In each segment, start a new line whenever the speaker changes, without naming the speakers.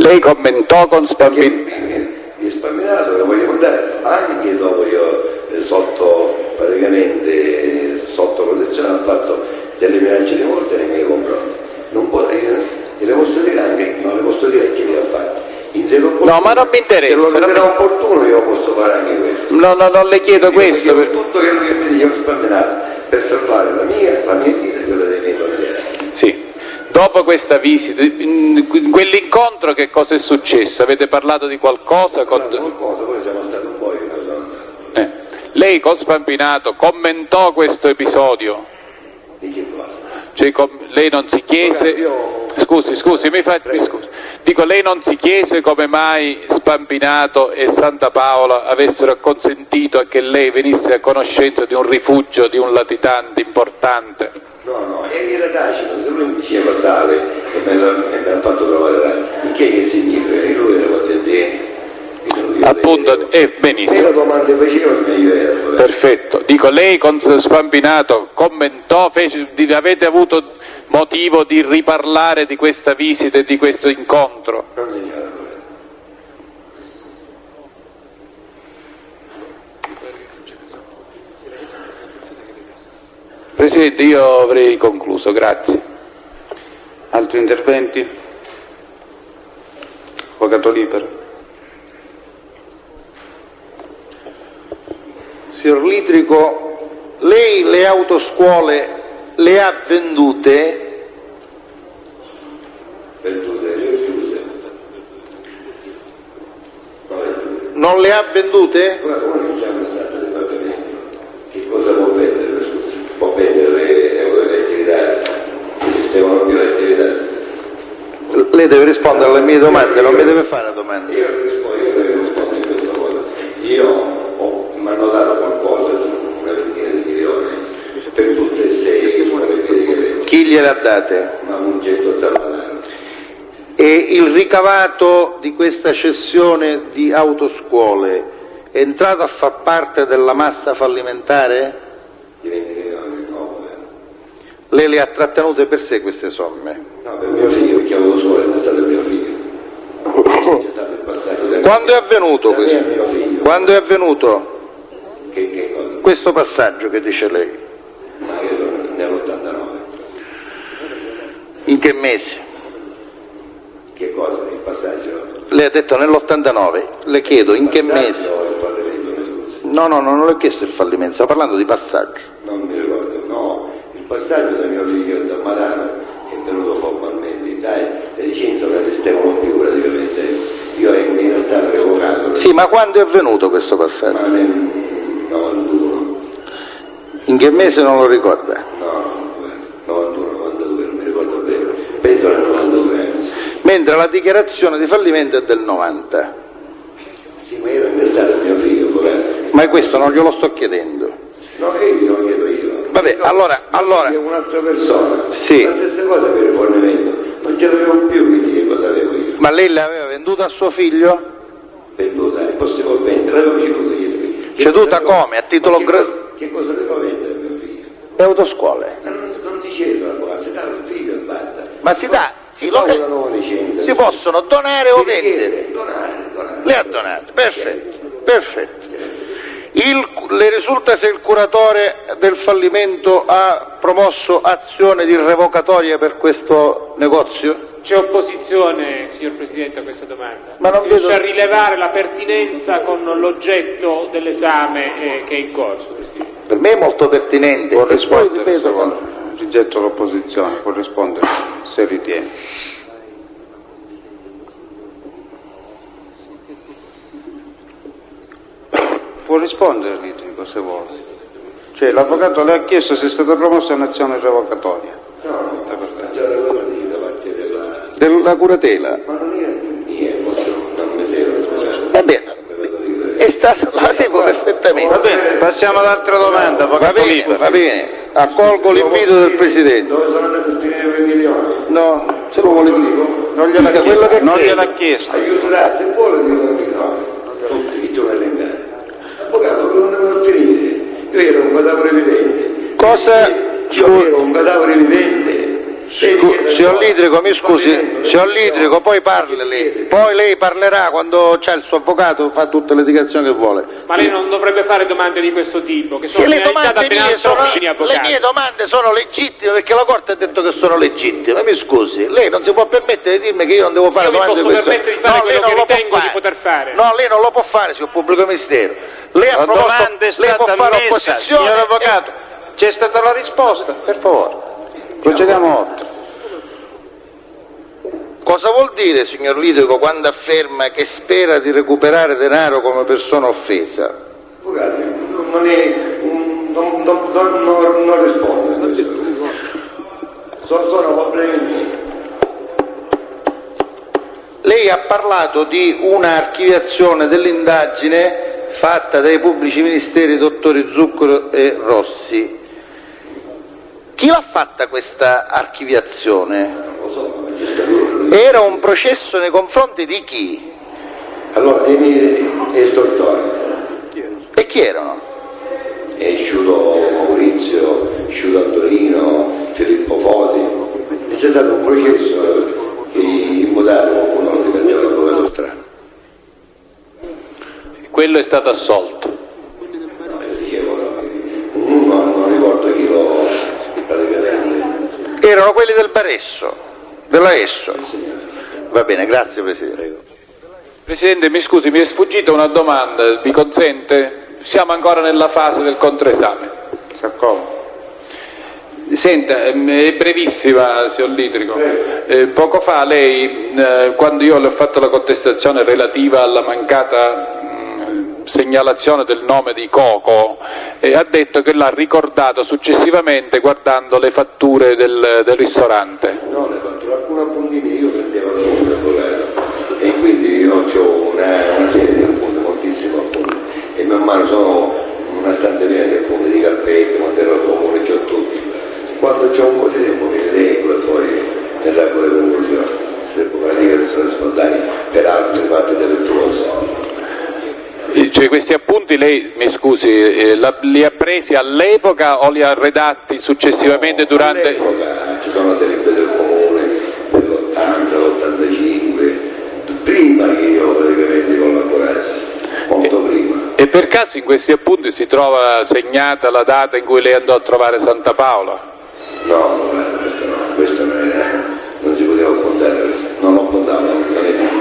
Lei commentò con Spampinato.
Il Spampinato lo voglio mandare anche dopo io praticamente sotto protezione ha fatto delle minacce di morte nei miei confronti. Non le posso dire anche, non le posso dire chi le ha fatte.
No, ma non mi interessa.
Se lo riterrà opportuno io posso fare anche questo.
No, non le chiedo questo.
Tutto quello che mi dice Spampinato per salvare la mia vita e quella dei miei familiari.
Sì. Dopo questa visita, in quell'incontro che cosa è successo? Avete parlato di qualcosa?
Qualcosa, poi siamo stati un po' io sono andato.
Lei con Spampinato commentò questo episodio?
Di che cosa?
Cioè, lei non si chiese... Scusi, Dico, lei non si chiese come mai Spampinato e Santa Paola avessero consentito che lei venisse a conoscenza di un rifugio, di un latitante importante?
No, era tacito, se lui mi diceva sale e me l'ha fatto trovare là, il che significa? Che lui era consenziente.
Appunto, benissimo.
Meno domande faceva, meglio era.
Perfetto. Dico, lei con Spampinato commentò, avete avuto motivo di riparlare di questa visita e di questo incontro?
Non signora.
Presidente, io avrei concluso, grazie.
Altri interventi? Avvocato Libero.
Signor Litrico, lei le autoscuole le ha vendute?
Vendute, le ho chiuse.
Non le ha vendute?
Come diciamo in stanza di pagamento? Che cosa può vendere, scusi? Può vendere le attività, esistevano più le attività.
Lei deve rispondere alle mie domande, non mi deve fare domande.
Io rispondo in questa cosa. Io mi hanno dato qualcosa, una ventina di milioni, per tutte e 6 che avevo.
Chi gliele ha date?
Ma un getto Zammadano.
E il ricavato di questa cessione di autoscuole è entrato a far parte della massa fallimentare?
Di 20 milioni, no.
Lei le ha trattenute per sé queste somme?
No, per mio figlio, perché autoscuola è stato mio figlio. C'è stato il passaggio.
Quando è avvenuto questo?
Mio figlio.
Quando è avvenuto?
Che cosa?
Questo passaggio che dice lei?
Ma nell'89.
In che mese?
Che cosa? Il passaggio?
Lei ha detto nell'89, le chiedo in che mese?
No, il fallimento, mi scusi.
No, non le ho chiesto il fallimento, sto parlando di passaggio.
Non mi ricordo, no. Il passaggio da mio figlio Zammadano è venuto formalmente, dai, le licenze non esistevano più praticamente. Io ero stato revocato.
Sì, ma quando è avvenuto questo passaggio?
Ma nel 91.
In che mese non lo ricorda?
No, 91, 92, non mi ricordo bene. Penso nel 92 anzi.
Mentre la dichiarazione di fallimento è del 90.
Sì, ma ero innestato il mio figlio, avvocato.
Ma questo non glielo sto chiedendo.
No, che io lo chiedo io.
Vabbè,
No,
allora...
un'altra persona.
Sì.
La stessa cosa per il rifornimento. Non ce l'avevo più, quindi che cosa avevo io?
Ma lei l'aveva venduta a suo figlio?
Venduta, è possibile vendere, l'avevo ceduta.
Ceduta come? A titolo
che cosa devo vendere a mio figlio?
Le autoscuole.
Ma non si cedola qua, si dà al figlio e basta.
Ma si dà...
Si dà una nuova licenza.
Si possono donare o
Si
vendere?
richiede, donare.
Le ha donate, perfetto. Le risulta se il curatore del fallimento ha promosso azione di revocatoria per questo negozio?
C'è opposizione, signor Presidente, a questa domanda.
Ma non
si riesce
vedo...
a rilevare la pertinenza con l'oggetto dell'esame che è in corso, Presidente.
Per me è molto pertinente.
Può
E poi
rispondere,
ripeto,
rigetto l'opposizione, può rispondere se ritiene. Può rispondere Litrico se vuole. Cioè l'avvocato le ha chiesto se è stata promossa un'azione revocatoria.
No, l'azione revocativa da parte
della curatela.
Ma non era più mia, forse non mi seguono, scusate.
Va bene, è stata, la seguo perfettamente.
Va bene, passiamo ad altre domande, avvocato Libero.
Va bene, accolgo l'invito del Presidente.
Dove sono andati a finire quei milioni?
No, se lo vuole dire.
Non gliel'ha
Dica quello che crede.
chiesto.
Aiuterà, se vuole dico a milioni. Tutti i giorni all'ingare. Avvocato, che non devono finire? Io ero un cadavere vivente.
Cosa?
Io ero un cadavere vivente.
Signor Lidrico, mi scusi, signor Lidrico, poi parli lei. Poi lei parlerà quando c'è il suo avvocato, fa tutte le dichiarazioni che vuole.
Ma lei non dovrebbe fare domande di questo tipo, che sono
Se le
finalizzate a ben altro vicini
le
avvocati.
mie domande sono legittime perché la Corte ha detto che sono legittime. Mi scusi, lei non si può permettere di dirmi che io non devo fare
Io mi
domande
posso
di questo.
permettere di fare quello
lei non
che
lo può
ritengo di
fare.
poter fare.
No, lei non lo può fare, signor pubblico ministero. Lei ha
La
proposto,
domanda è
lei può
stata
fare
ammessa,
opposizione.
signor Avvocato, c'è stata la risposta, per favore. Procediamo oltre.
Cosa vuol dire, signor Lidrico, quando afferma che spera di recuperare denaro come persona offesa?
Avvocato, non rispondo a questo. Sono problemi miei.
Lei ha parlato di una archiviazione dell'indagine fatta dai pubblici ministeri dottori Zuccaro e Rossi. Chi l'ha fatta questa archiviazione?
Non lo so, ma magistratura.
Era un processo nei confronti di chi?
Allora, dei miei estortori.
E chi erano?
È Sciuto Maurizio, Sciuto Antonino, Filippo Foti. E c'è stato un processo che imputato qualcuno lo dipendeva l'avvocato strano.
Quello è stato assolto.
No, io dicevo, no, non ricordo chi lo praticamente.
Erano quelli del Baresso, della Esso. Va bene, grazie Presidente.
Presidente, mi scusi, mi è sfuggita una domanda, mi consente? Siamo ancora nella fase del controesame.
Si accomodi.
Senta, è brevissima, signor Lidrico. Poco fa lei, quando io le ho fatto la contestazione relativa alla mancata segnalazione del nome di Coco, ha detto che l'ha ricordato successivamente guardando le fatture del ristorante.
No, le fatto alcune appuntini, io prendevo il nome avvocato e quindi io ho una serie di appunti, moltissimi appunti, e man mano sono una stanza piena di appunti, di carpette, quando ero al comune c'ho tutti. Quando c'ho un po' di tempo mi leggo e poi ne traggo le conclusioni. Se devo fare dichiarazioni spontanee per altri fatti delittuosi.
Cioè, questi appunti lei, mi scusi, li ha presi all'epoca o li ha redatti successivamente durante...
All'epoca ci sono delle delibere del comune dell'80, dell'85, prima che io praticamente collaborassi, molto prima.
E per caso in questi appunti si trova segnata la data in cui lei andò a trovare Santa Paola?
No, questo non si poteva appuntare, non lo appuntavo, non esiste.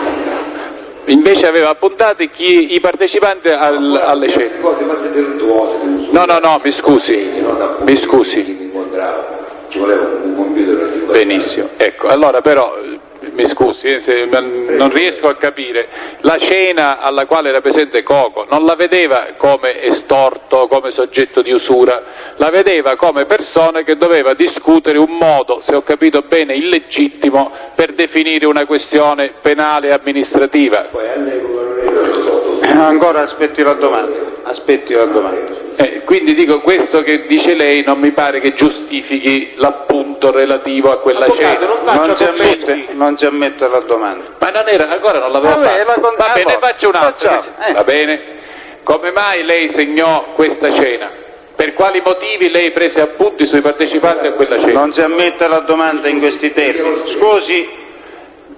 Invece aveva appuntato i partecipanti alle cene.
Cose fatte delittuose,
No, mi scusi, mi scusi.
Chi mi incontrava, ci voleva un computer ogni volta.
Benissimo, ecco, allora però, mi scusi, non riesco a capire, la cena alla quale era presente Coco non la vedeva come estorto, come soggetto di usura, la vedeva come persona che doveva discutere un modo, se ho capito bene, illegittimo per definire una questione penale e amministrativa.
Poi all'epoca non ero sotto.
Ancora aspetti la domanda.
Quindi dico, questo che dice lei non mi pare che giustifichi l'appunto relativo a quella
Avvocato,
cena.
non faccia commenti.
Non si ammette la domanda.
Ma non era, ancora non l'avevo
Vabbè,
fatto. Va bene,
allora,
faccio un'altra.
facciamo,
Va bene. Come mai lei segnò questa cena? Per quali motivi lei prese appunti sui partecipanti a quella cena?
Non si ammette la domanda in questi termini. Scusi.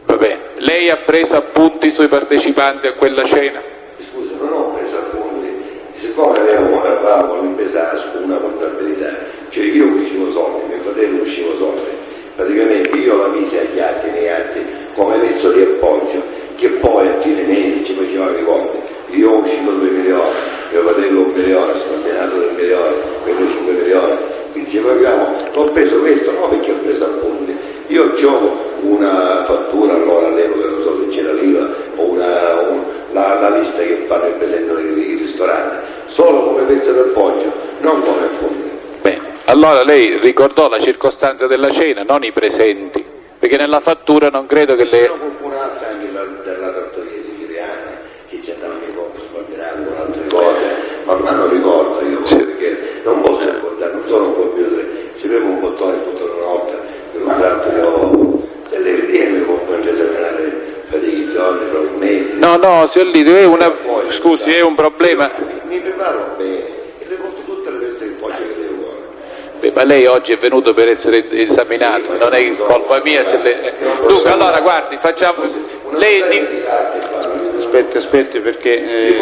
Va bene. Lei ha preso appunti sui partecipanti a quella cena?
Scusa, non ho preso appunti, siccome avevamo l'impresa con una contabilità, cioè io uscivo soldi, mio fratello usciva soldi, praticamente io la misi agli atti, nei atti, come pezzo di appoggio, che poi a fine mese ci facevamo i conti. Io ho uscito 2 milioni, mio fratello 1 milione, sono allenato 2 milioni, quello 5 milioni, quindi ci paghiamo, l'ho preso questo, no perché ho preso appunti, io ho una fattura, allora all'epoca non so se c'era l'IVA o la lista che fanno e presentano i ristoranti, solo come pezzo d'appoggio, non come appunti.
Bene. Allora lei ricordò la circostanza della cena, non i presenti, perché nella fattura non credo che lei...
Qualcun altro anche della trattoria siciliana che ci andavano i coppie sbandierati con altre cose, ma non ricordo io,
Sì.
perché non posso ricordare, non sono un computer, si preme un bottone tutta una volta, per un tratto io, se le ritiene può esaminare per dei giorni, per un mese.
No, signor Lidio, è un problema...
Mi preparo bene e le conto tutte le pezze che voglio che lei vuole.
Ma lei oggi è venuto per essere esaminato, non è colpa mia se lei... Dunque, allora guardi, facciamo... Lei...
Aspetti perché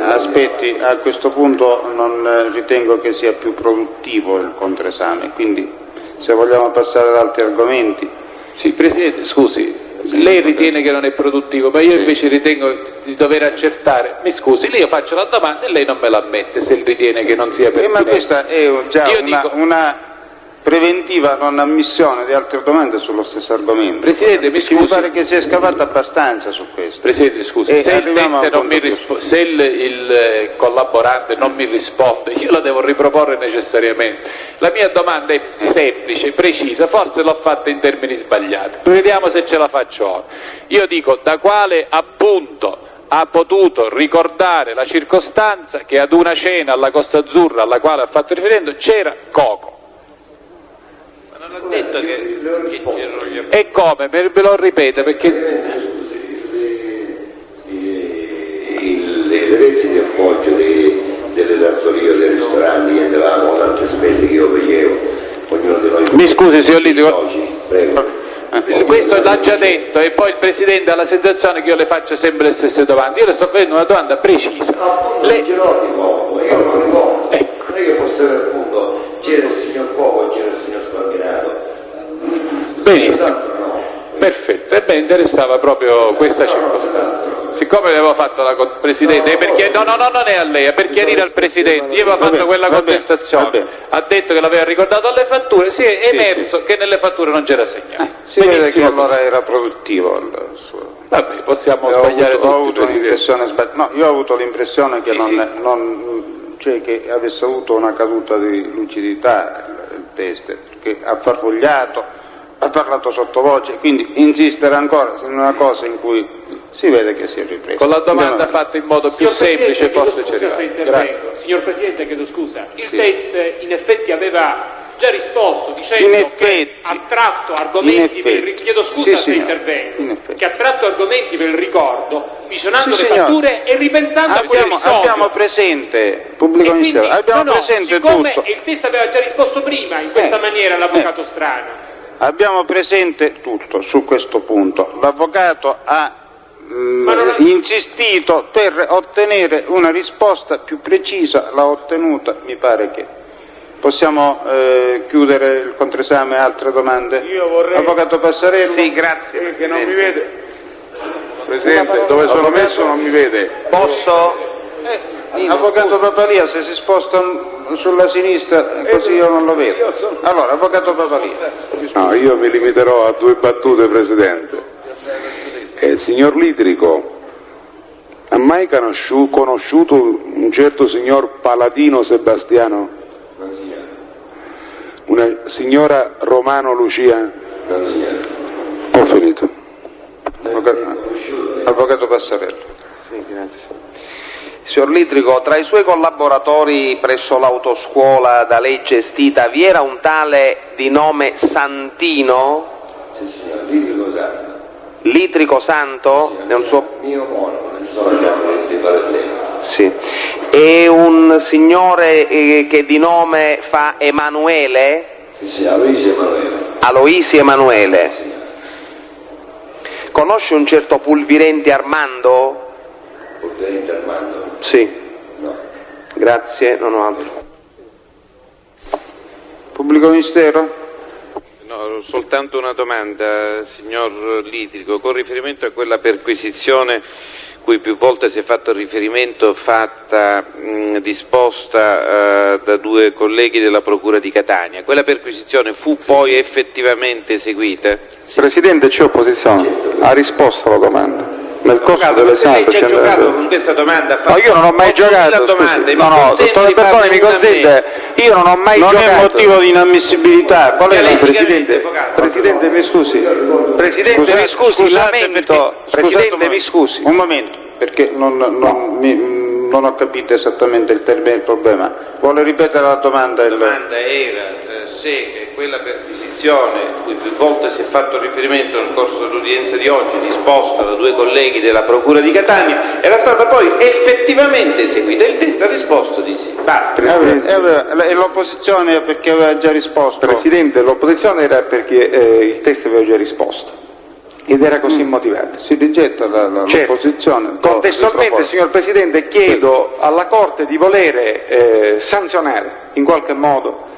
a questo punto non ritengo che sia più produttivo il controesame, quindi se vogliamo passare ad altri argomenti.
Sì, Presidente, scusi, lei ritiene che non è produttivo, ma io invece ritengo di dover accertare. Mi scusi, io faccio la domanda e lei non me la ammette se ritiene che non sia pertinente.
Ma questa è già una preventiva non ammissione di altre domande sullo stesso argomento.
Presidente, mi scusi.
Mi pare che sia scavato abbastanza su questo.
Presidente, scusi, se il collaborante non mi risponde, io la devo riproporre necessariamente. La mia domanda è semplice, precisa, forse l'ho fatta in termini sbagliati. Vediamo se ce la faccio ora. Io dico, da quale appunto ha potuto ricordare la circostanza che ad una cena alla Costa Azzurra alla quale ha fatto riferimento c'era Coco?
Non ha detto che
e come? Me lo ripete perché...
Le vezze di appoggio delle trattorie o dei ristoranti che andavamo, tante spese che io facevo, ognuno di noi...
Mi scusi signor Lidico,
prego.
questo l'ha già detto e poi il Presidente ha la sensazione che io le faccia sempre le stesse domande. Io le sto facendo una domanda precisa.
Appunto non ce l'ho di Coco, io non lo ricordo. Ecco. Non è che posso avere appunto, c'era il signor Coco e c'era il signor Spambinato.
Benissimo, perfetto, e me interessava proprio questa circostanza. Siccome avevo fatto la Presidente, perché non è a lei, è per chiarire al Presidente, io avevo fatto quella contestazione, ha detto che l'aveva ricordato alle fatture, si è emerso che nelle fatture non c'era segnato.
Si vede che allora era produttivo il suo...
Vabbè, possiamo sbagliare tutti,
io ho avuto l'impressione che
Sì.
cioè che avesse avuto una caduta di lucidità il teste, perché ha farfugliato, ha parlato sottovoce, quindi insistere ancora in una cosa in cui si vede che si è ripreso.
Con la domanda fatta in modo più semplice forse ci
arriva. Signor Presidente, chiedo scusa, il test in effetti aveva già risposto dicendo che ha tratto argomenti chiedo scusa se intervengo, che ha tratto argomenti per il ricordo, visionando le fatture e ripensando a quell'episodio.
Abbiamo presente, pubblico ministero, abbiamo presente
siccome
tutto.
il test aveva già risposto prima in questa maniera l'avvocato Strano.
Abbiamo presente tutto su questo punto. L'avvocato ha insistito per ottenere una risposta più precisa, l'ha ottenuta, mi pare che possiamo chiudere il controesame. Altre domande?
Io vorrei...
Avvocato Passarello?
Sì, grazie. Che non mi vede. Presidente, dove sono messo non mi vede.
Posso? Avvocato Papalia, se si sposta sulla sinistra così io non lo vedo. Allora, Avvocato Papalia.
No, io mi limiterò a 2 battute, Presidente. Signor Litrico, ha mai conosciuto un certo signor Paladino Sebastiano?
Non signore.
Una signora Romano Lucia?
Non signore.
Ho finito.
Avvocato Passarello.
Sì, grazie. Signor Litrico, tra i suoi collaboratori presso l'autoscuola da lei gestita vi era un tale di nome Santino?
Sì, signor, Litrico Santo.
Litrico Santo?
Sì,
è un suo...
mio omonimo, non sono di Palermo.
Sì. E un signore che di nome fa Emanuele?
Sì, Aloisio Emanuele.
Aloisio Emanuele.
Sì.
Conosce un certo Pulvirenti Armando?
Pulvirenti Armando?
Sì.
No.
Grazie, non ho altro.
Pubblico ministero?
No, soltanto una domanda, signor Litrico, con riferimento a quella perquisizione cui più volte si è fatto riferimento, disposta da 2 colleghi della Procura di Catania. Quella perquisizione fu poi effettivamente eseguita?
Presidente, c'è opposizione. Ha risposto alla domanda. Nel corso dell'esame
lei ci ha giocato con questa domanda?
No, io non ho mai giocato.
Domande,
no, dottore Bertone, mi consente. Io non ho mai giocato.
Non è motivo di inammissibilità. Qual è la
Presidente? Presidente, mi scusi. Presidente, mi scusi, lamento. Presidente, mi scusi.
Un momento, perché non ho capito esattamente il termine del problema. Vuole ripetere la domanda?
La domanda era se quella perquisizione cui più volte si è fatto riferimento nel corso dell'udienza di oggi, disposta da due colleghi della Procura di Catania, era stata poi effettivamente eseguita. Il test ha risposto di sì. Basta.
E l'opposizione perché aveva già risposto?
Presidente, l'opposizione era perché il test aveva già risposto ed era così motivato.
Si rigetta l'opposizione.
Contestualmente, signor Presidente, chiedo alla Corte di volere sanzionare in qualche modo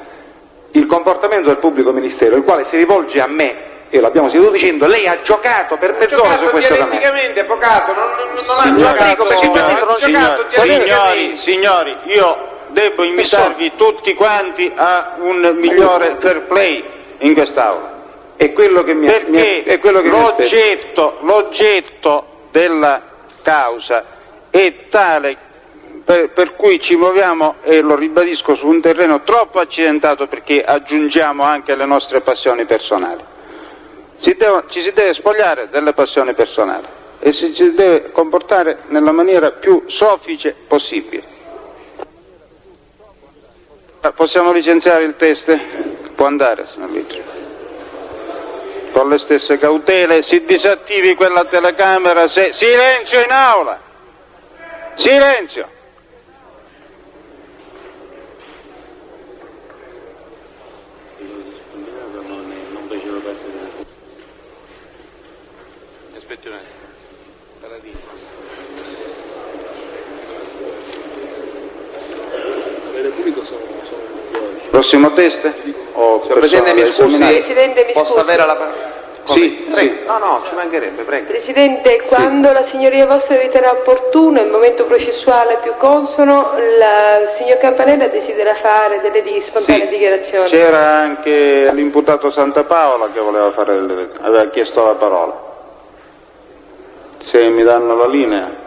il comportamento del pubblico ministero, il quale si rivolge a me, e l'abbiamo sentito dicendo: lei ha giocato per mezz'ora su questo
dialetticamente, avvocato, non ha giocato.
Signori, io devo invitarvi tutti quanti a un migliore fair play in quest'Aula.
È quello che mi
l'oggetto della causa è tale per cui ci muoviamo, e lo ribadisco, su un terreno troppo accidentato, perché aggiungiamo anche le nostre passioni personali. Ci si deve spogliare delle passioni personali e ci si deve comportare nella maniera più soffice possibile. Possiamo licenziare il test? Può andare, signor Litri. Con le stesse cautele, si disattivi quella telecamera. Silenzio in aula! Silenzio!
Aspetti un attimo.
Prossimo test?
Presidente, mi scusi, posso avere la parola?
Sì,
prego. No, ci mancherebbe, prego.
Presidente, quando la signoria vostra riterrà opportuno, il momento processuale più consono, il signor Campanella desidera fare delle spontanee dichiarazioni.
C'era anche l'imputato Santa Paola che voleva aveva chiesto la parola. Se mi danno la linea.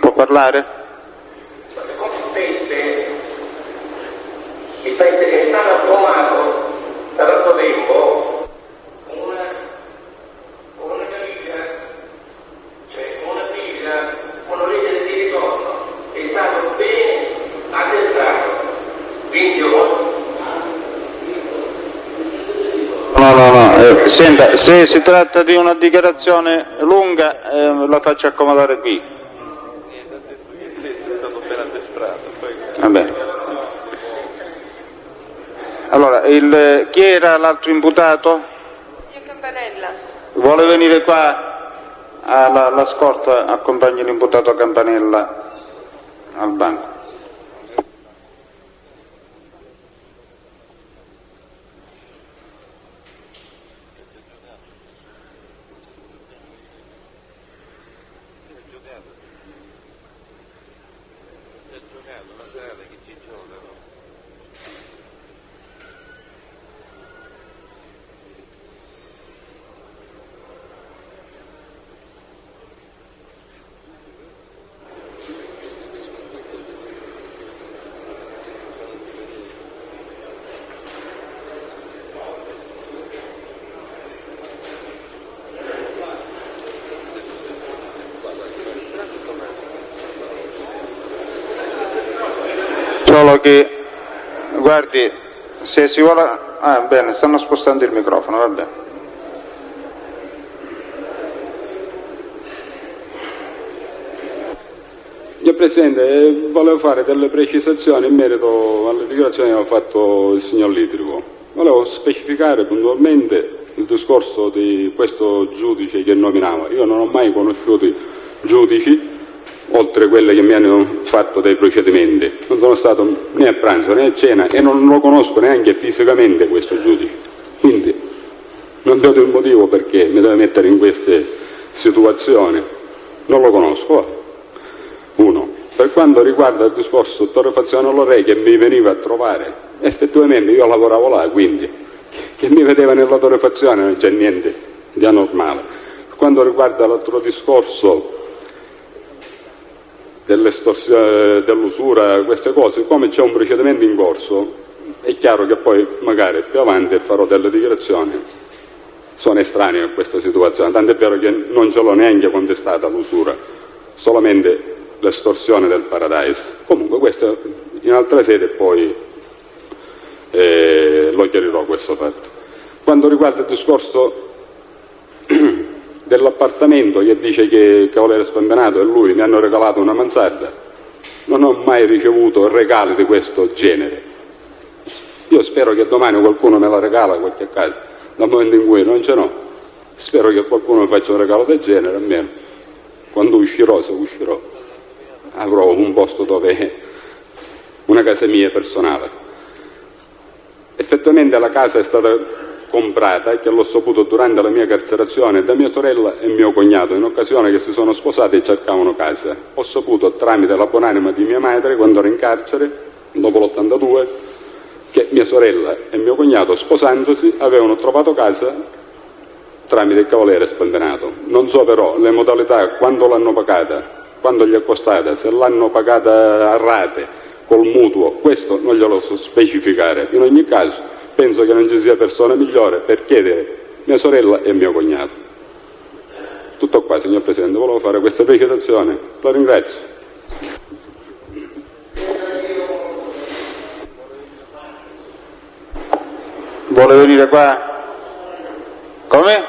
Può parlare?
Il Paese è stato approvato da troppo tempo una legge di ritorno, è stato bene addestrato, quindi
No, senta, se si tratta di una dichiarazione lunga la faccio accomodare qui. Va bene. Allora, chi era l'altro imputato?
Signor Campanella.
Vuole venire qua? La scorta accompagni l'imputato Campanella al banco. Solo che, guardi, se si vuole... bene, stanno spostando il microfono, va bene.
Signor Presidente, volevo fare delle precisazioni in merito alle dichiarazioni che aveva fatto il signor Litrico. Volevo specificare puntualmente il discorso di questo giudice che nominava. Io non ho mai conosciuto giudici oltre quelle che mi hanno fatto dei procedimenti, non sono stato né a pranzo né a cena e non lo conosco neanche fisicamente questo giudice, quindi non vedo il motivo perché mi deve mettere in queste situazioni, non lo conosco. Uno. Per quanto riguarda il discorso torrefazione Lorei che mi veniva a trovare, effettivamente io lavoravo là, quindi che mi vedeva nella torrefazione non c'è niente di anormale. Per quanto riguarda l'altro discorso dell'estorsione, dell'usura, queste cose, come c'è un procedimento in corso, è chiaro che poi magari più avanti farò delle dichiarazioni, sono estraneo a questa situazione, tanto è vero che non ce l'ho neanche contestata l'usura, solamente l'estorsione del Paradise. Comunque questo in altra sede e poi lo chiarirò questo fatto. Quanto riguarda il discorso dell'appartamento che dice che Cavaliere Spambenato e lui mi hanno regalato una mansarda, non ho mai ricevuto regali di questo genere. Io spero che domani qualcuno me la regala qualche casa, dal momento in cui non ce n'ho, spero che qualcuno mi faccia un regalo del genere, almeno quando uscirò, se uscirò, avrò un posto dove una casa mia personale. Effettivamente la casa è stata comprata, che l'ho saputo durante la mia carcerazione, da mia sorella e mio cognato, in occasione che si sono sposati e cercavano casa. Ho saputo tramite la buonanima di mia madre, quando ero in carcere, dopo l'82, che mia sorella e mio cognato, sposandosi, avevano trovato casa tramite il Cavaliere Spambenato. Non so però le modalità, quando l'hanno pagata, quando gli è costata, se l'hanno pagata a rate, col mutuo, questo non glielo so specificare. In ogni caso penso che non ci sia persona migliore per chiedere mia sorella e mio cognato. Tutto qua, signor Presidente, volevo fare questa precisazione, la ringrazio.
Vuole venire qua? Come?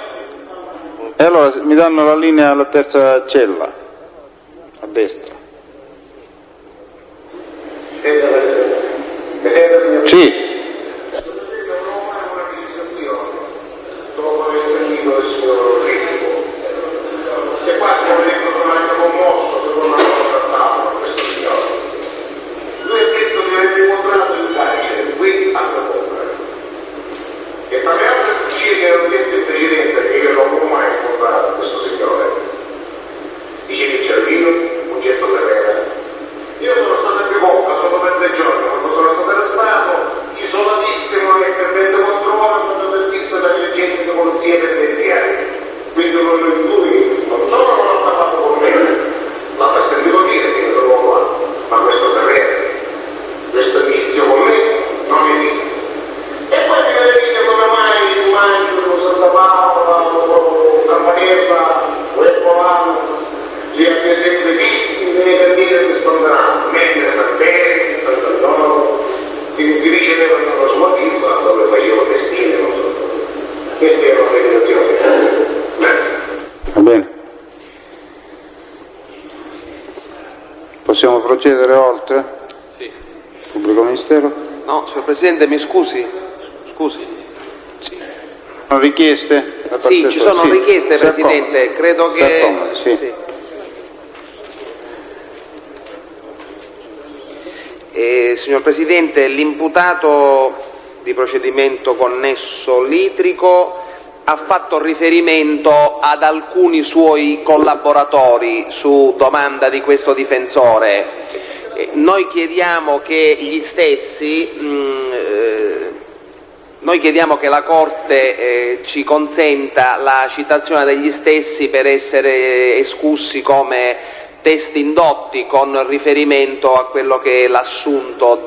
E allora mi danno la linea alla terza cella, a destra. Sì.
E tra le altre bugie che ho detto in precedenza, che io non ho mai incontrato questo signore, dice che c'era vino, un getto terreno. Io sono stato più volte, solo per 3 giorni, quando sono stato arrestato, isolatissimo e per 24 ore sono stato visto dagli agenti di polizia penitenziaria. Quindi lui non solo non ha parlato con me, ma ha sentito dire che ero l'uomo là, ma questo terreno, questo inizio con me non esiste. E poi mi dice come mai tu mangi con Santa Paola, con Campanella, o Ercolano, li avete sempre visti per dire che sponderanno, mentre Sant'Eri, Sant'Antonio, ti ricevevano la sua vita dove facevo festine, non so. Queste erano le relazioni.
Va bene. Possiamo procedere oltre?
Sì.
Pubblico Ministero?
No, signor Presidente, mi scusi. Sì.
Sono richieste?
Sì, ci sono richieste, Presidente, credo che...
Sì.
Signor Presidente, l'imputato di procedimento connesso Litrico ha fatto riferimento ad alcuni suoi collaboratori su domanda di questo difensore. Noi chiediamo che gli stessi... Noi chiediamo che la Corte ci consenta la citazione degli stessi per essere escussi come testi indotti con riferimento a quello che è l'assunto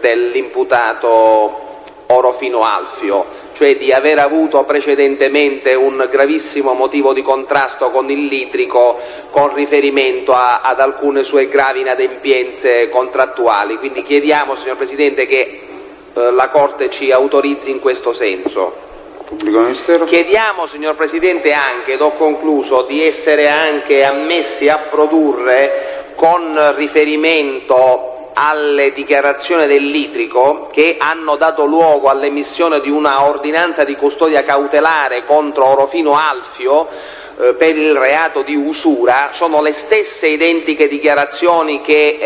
dell'imputato Orofino Alfio, cioè di aver avuto precedentemente un gravissimo motivo di contrasto con il Litrico con riferimento ad alcune sue gravi inadempienze contrattuali. Quindi chiediamo, signor Presidente, che la Corte ci autorizzi in questo senso.
Pubblico Ministero.
Chiediamo, signor Presidente, anche, ed ho concluso, di essere anche ammessi a produrre, con riferimento alle dichiarazioni del Litrico che hanno dato luogo all'emissione di una ordinanza di custodia cautelare contro Orofino Alfio per il reato di usura, sono le stesse identiche dichiarazioni che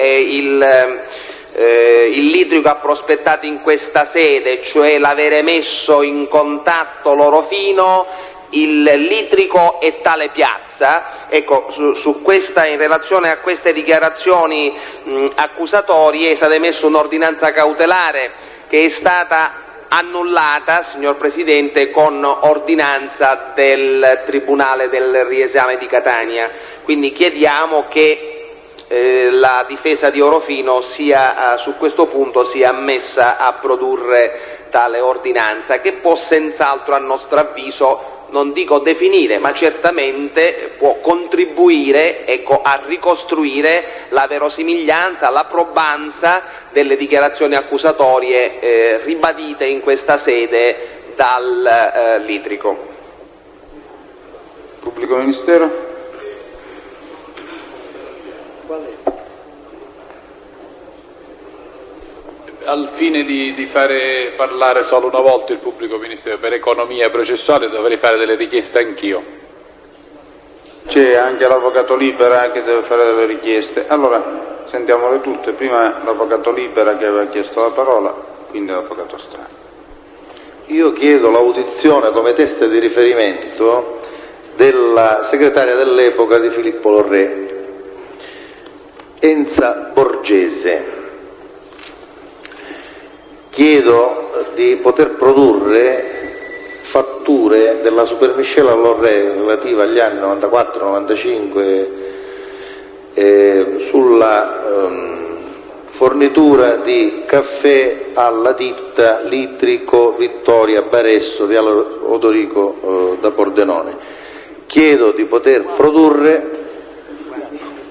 il Litrico ha prospettato in questa sede, cioè l'avere messo in contatto l'Orofino, il Litrico e tale piazza. Ecco, in relazione a queste dichiarazioni accusatorie è stata emessa un'ordinanza cautelare che è stata annullata, signor Presidente, con ordinanza del Tribunale del Riesame di Catania. Quindi chiediamo che la difesa di Orofino su questo punto sia ammessa a produrre tale ordinanza, che può senz'altro, a nostro avviso, non dico definire, ma certamente può contribuire, ecco, a ricostruire la verosimiglianza, la probanza delle dichiarazioni accusatorie ribadite in questa sede dal Litrico.
Pubblico Ministero?
Al fine di fare parlare solo una volta il pubblico ministero per economia processuale dovrei fare delle richieste anch'io.
C'è anche l'avvocato Libera che deve fare delle richieste. Allora, sentiamole tutte. Prima l'avvocato Libera che aveva chiesto la parola, quindi l'avvocato Strano.
Io chiedo l'audizione come testa di riferimento della segretaria dell'epoca di Filippo Lorre, Enza Borgese. Chiedo di poter produrre fatture della Supermiscela Lorre relativa agli anni 94-95 sulla fornitura di caffè alla ditta Litrico Vittoria Baresso, viale Odorico da Pordenone. Chiedo di poter produrre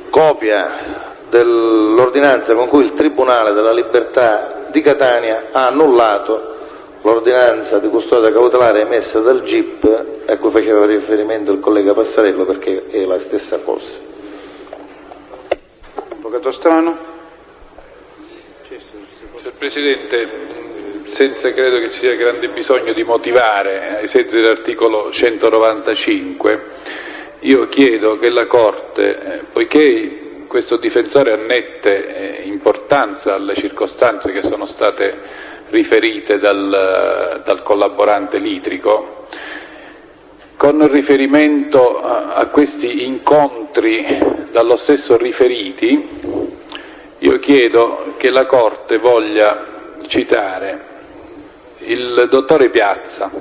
copia dell'ordinanza con cui il Tribunale della Libertà di Catania ha annullato l'ordinanza di custodia cautelare emessa dal GIP a cui faceva riferimento il collega Passarello, perché è la stessa cosa.
Avvocato Strano?
Signor Presidente, senza credo che ci sia grande bisogno di motivare, ai sensi dell'articolo 195, io chiedo che la Corte, poiché questo difensore annette importanza alle circostanze che sono state riferite dal collaborante Litrico, con riferimento a questi incontri dallo stesso riferiti, io chiedo che la Corte voglia citare il dottore Piazza,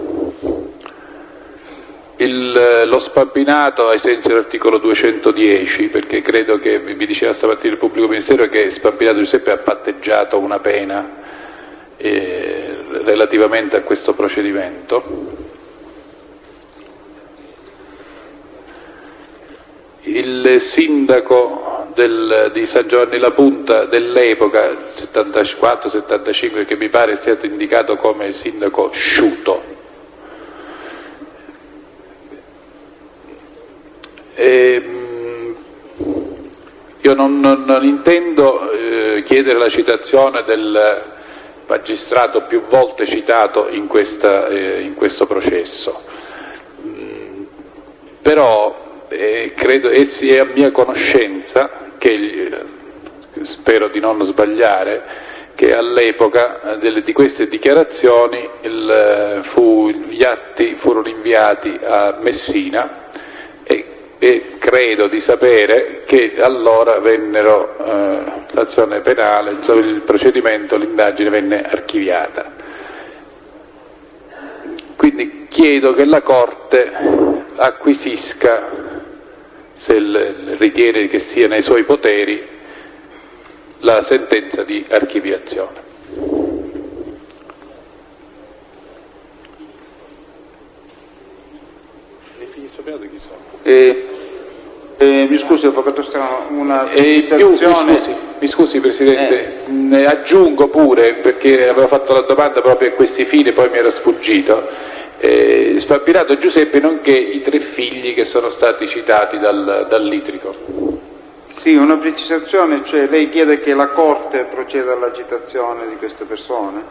lo Spampinato ai sensi dell'articolo 210, perché credo che vi diceva stamattina il pubblico ministero che Spampinato Giuseppe ha patteggiato una pena relativamente a questo procedimento. Il sindaco di San Giovanni La Punta dell'epoca 74-75, che mi pare sia stato indicato come il sindaco Sciuto. Io non intendo chiedere la citazione del magistrato più volte citato in questo processo, però credo essi è a mia conoscenza, che spero di non sbagliare, che all'epoca di queste dichiarazioni gli atti furono inviati a Messina e credo di sapere che allora vennero l'azione penale, il procedimento, l'indagine venne archiviata. Quindi chiedo che la Corte acquisisca, se ritiene che sia nei suoi poteri, la sentenza di archiviazione.
Mi scusi, avvocato Strano, una precisazione.
Mi scusi Presidente, ne aggiungo pure, perché avevo fatto la domanda proprio a questi fini, poi mi era sfuggito. Spampinato Giuseppe, nonché i 3 figli che sono stati citati dal Litrico.
Sì, una precisazione, cioè lei chiede che la Corte proceda alla citazione di queste persone?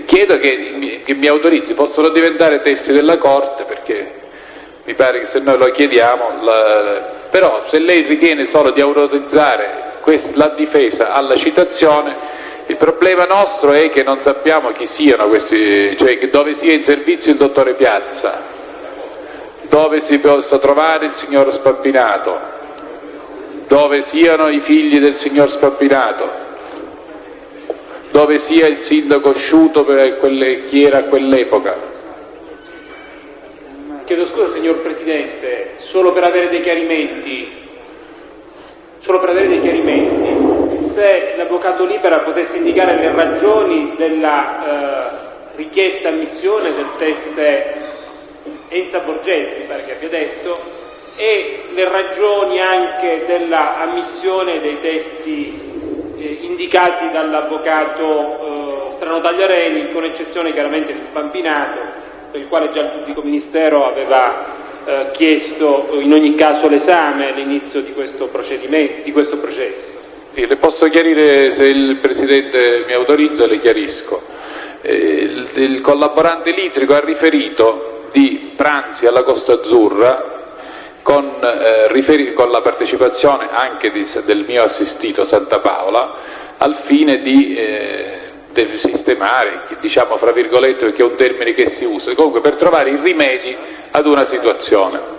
Chiedo che mi autorizzi, possono diventare testi della Corte, perché mi pare che se noi lo chiediamo, però se lei ritiene solo di autorizzare la difesa alla citazione, il problema nostro è che non sappiamo chi siano questi, cioè dove sia in servizio il dottore Piazza, dove si possa trovare il signor Spampinato, dove siano i figli del signor Spampinato, dove sia il sindaco Sciuto per chi era a quell'epoca.
Chiedo scusa signor Presidente, solo per avere dei chiarimenti, se l'avvocato Libera potesse indicare le ragioni della richiesta ammissione del test Enza Borgese, mi pare che abbia detto, e le ragioni anche della ammissione dei testi indicati dall'avvocato Strano Tagliarelli, con eccezione chiaramente di Spampinato, per il quale già il pubblico ministero aveva chiesto in ogni caso l'esame all'inizio di questo procedimento, di questo processo.
Sì, le posso chiarire, se il Presidente mi autorizza, le chiarisco. Il collaborante Litrico ha riferito di pranzi alla Costa Azzurra con la partecipazione anche del mio assistito Santa Paola, al fine di sistemare, diciamo fra virgolette, perché è un termine che si usa, comunque per trovare i rimedi ad una situazione.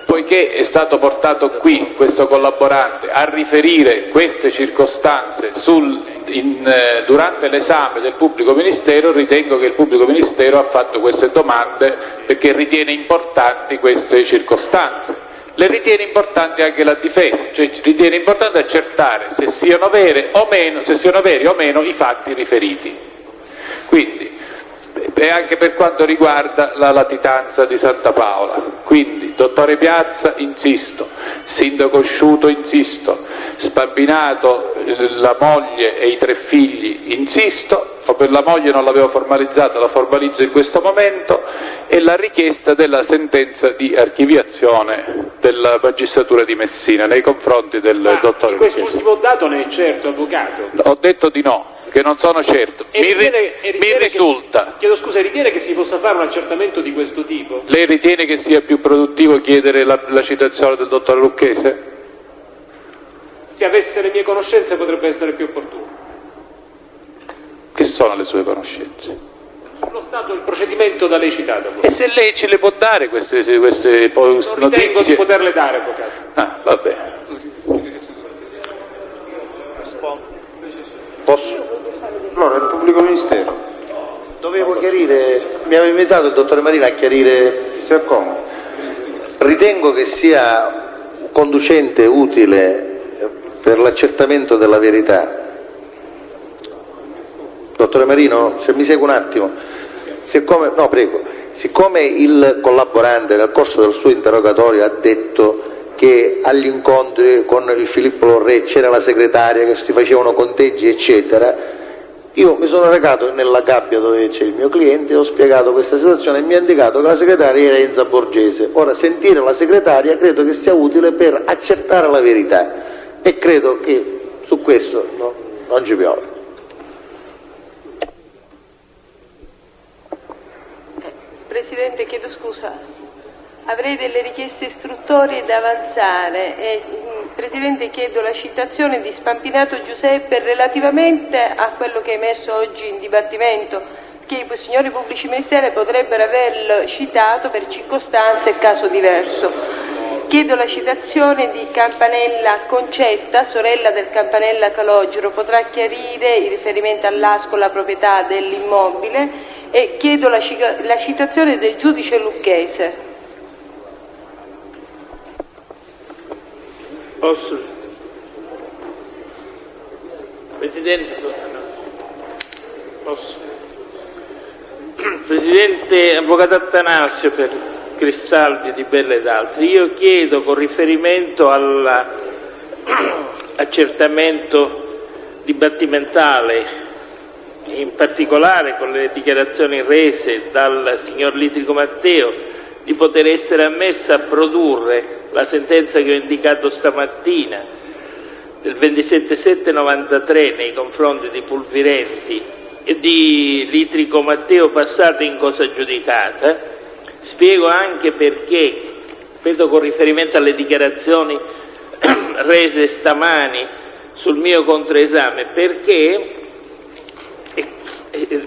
Poiché è stato portato qui questo collaborante a riferire queste circostanze durante l'esame del pubblico ministero, ritengo che il pubblico ministero ha fatto queste domande perché ritiene importanti queste circostanze. Le ritiene importanti anche la difesa, cioè ritiene importante accertare se siano veri o meno i fatti riferiti. Quindi, e anche per quanto riguarda la latitanza di Santa Paola. Quindi, dottore Piazza, insisto, sindaco Sciuto, insisto, Spampinato, la moglie e i 3 figli, insisto, o per la moglie non l'avevo formalizzata, la formalizzo in questo momento, e la richiesta della sentenza di archiviazione della magistratura di Messina nei confronti del dottore Lucchesi.
Quest'ultimo dato ne è certo, avvocato?
Ho detto di no, che non sono certo. Mi risulta.
Chiedo scusa, ritiene che si possa fare un accertamento di questo tipo?
Lei ritiene che sia più produttivo chiedere la citazione del dottore Lucchese?
Se avesse le mie conoscenze potrebbe essere più opportuno.
Che sono le sue conoscenze?
Sullo stato del procedimento da lei citato.
E se lei ce le può dare queste notizie?
Non ritengo di poterle dare, avvocato.
Ah, va bene.
Posso?
Allora, il pubblico ministero.
Dovevo chiarire, mi aveva invitato il dottore Marina a chiarire.
Si accomoda.
Ritengo che sia conducente e utile per l'accertamento della verità. Dottore Marino, se mi segue un attimo, siccome il collaborante nel corso del suo interrogatorio ha detto che agli incontri con il Filippo Lorre c'era la segretaria, che si facevano conteggi eccetera, io mi sono recato nella gabbia dove c'è il mio cliente, ho spiegato questa situazione e mi ha indicato che la segretaria era Enza Borgese. Ora, sentire la segretaria credo che sia utile per accertare la verità e credo che su questo non ci piove.
Presidente, chiedo scusa, avrei delle richieste istruttorie da avanzare. Presidente, chiedo la citazione di Spampinato Giuseppe relativamente a quello che è emerso oggi in dibattimento, che i signori pubblici ministeri potrebbero averlo citato per circostanze e caso diverso. Chiedo la citazione di Campanella Concetta, sorella del Campanella Calogero, potrà chiarire il riferimento all'ASCO, la proprietà dell'immobile, e chiedo la citazione del giudice Lucchese.
Posso? Presidente, posso? Presidente, avvocato Attanasio per Cristaldi, Di Bella ed altri, io chiedo con riferimento all'accertamento dibattimentale, in particolare con le dichiarazioni rese dal signor Litrico Matteo, di poter essere ammessa a produrre la sentenza che ho indicato stamattina del 27/7/93 nei confronti di Pulvirenti e di Litrico Matteo, passata in cosa giudicata. Spiego anche perché, vedo con riferimento alle dichiarazioni rese stamani sul mio controesame, perché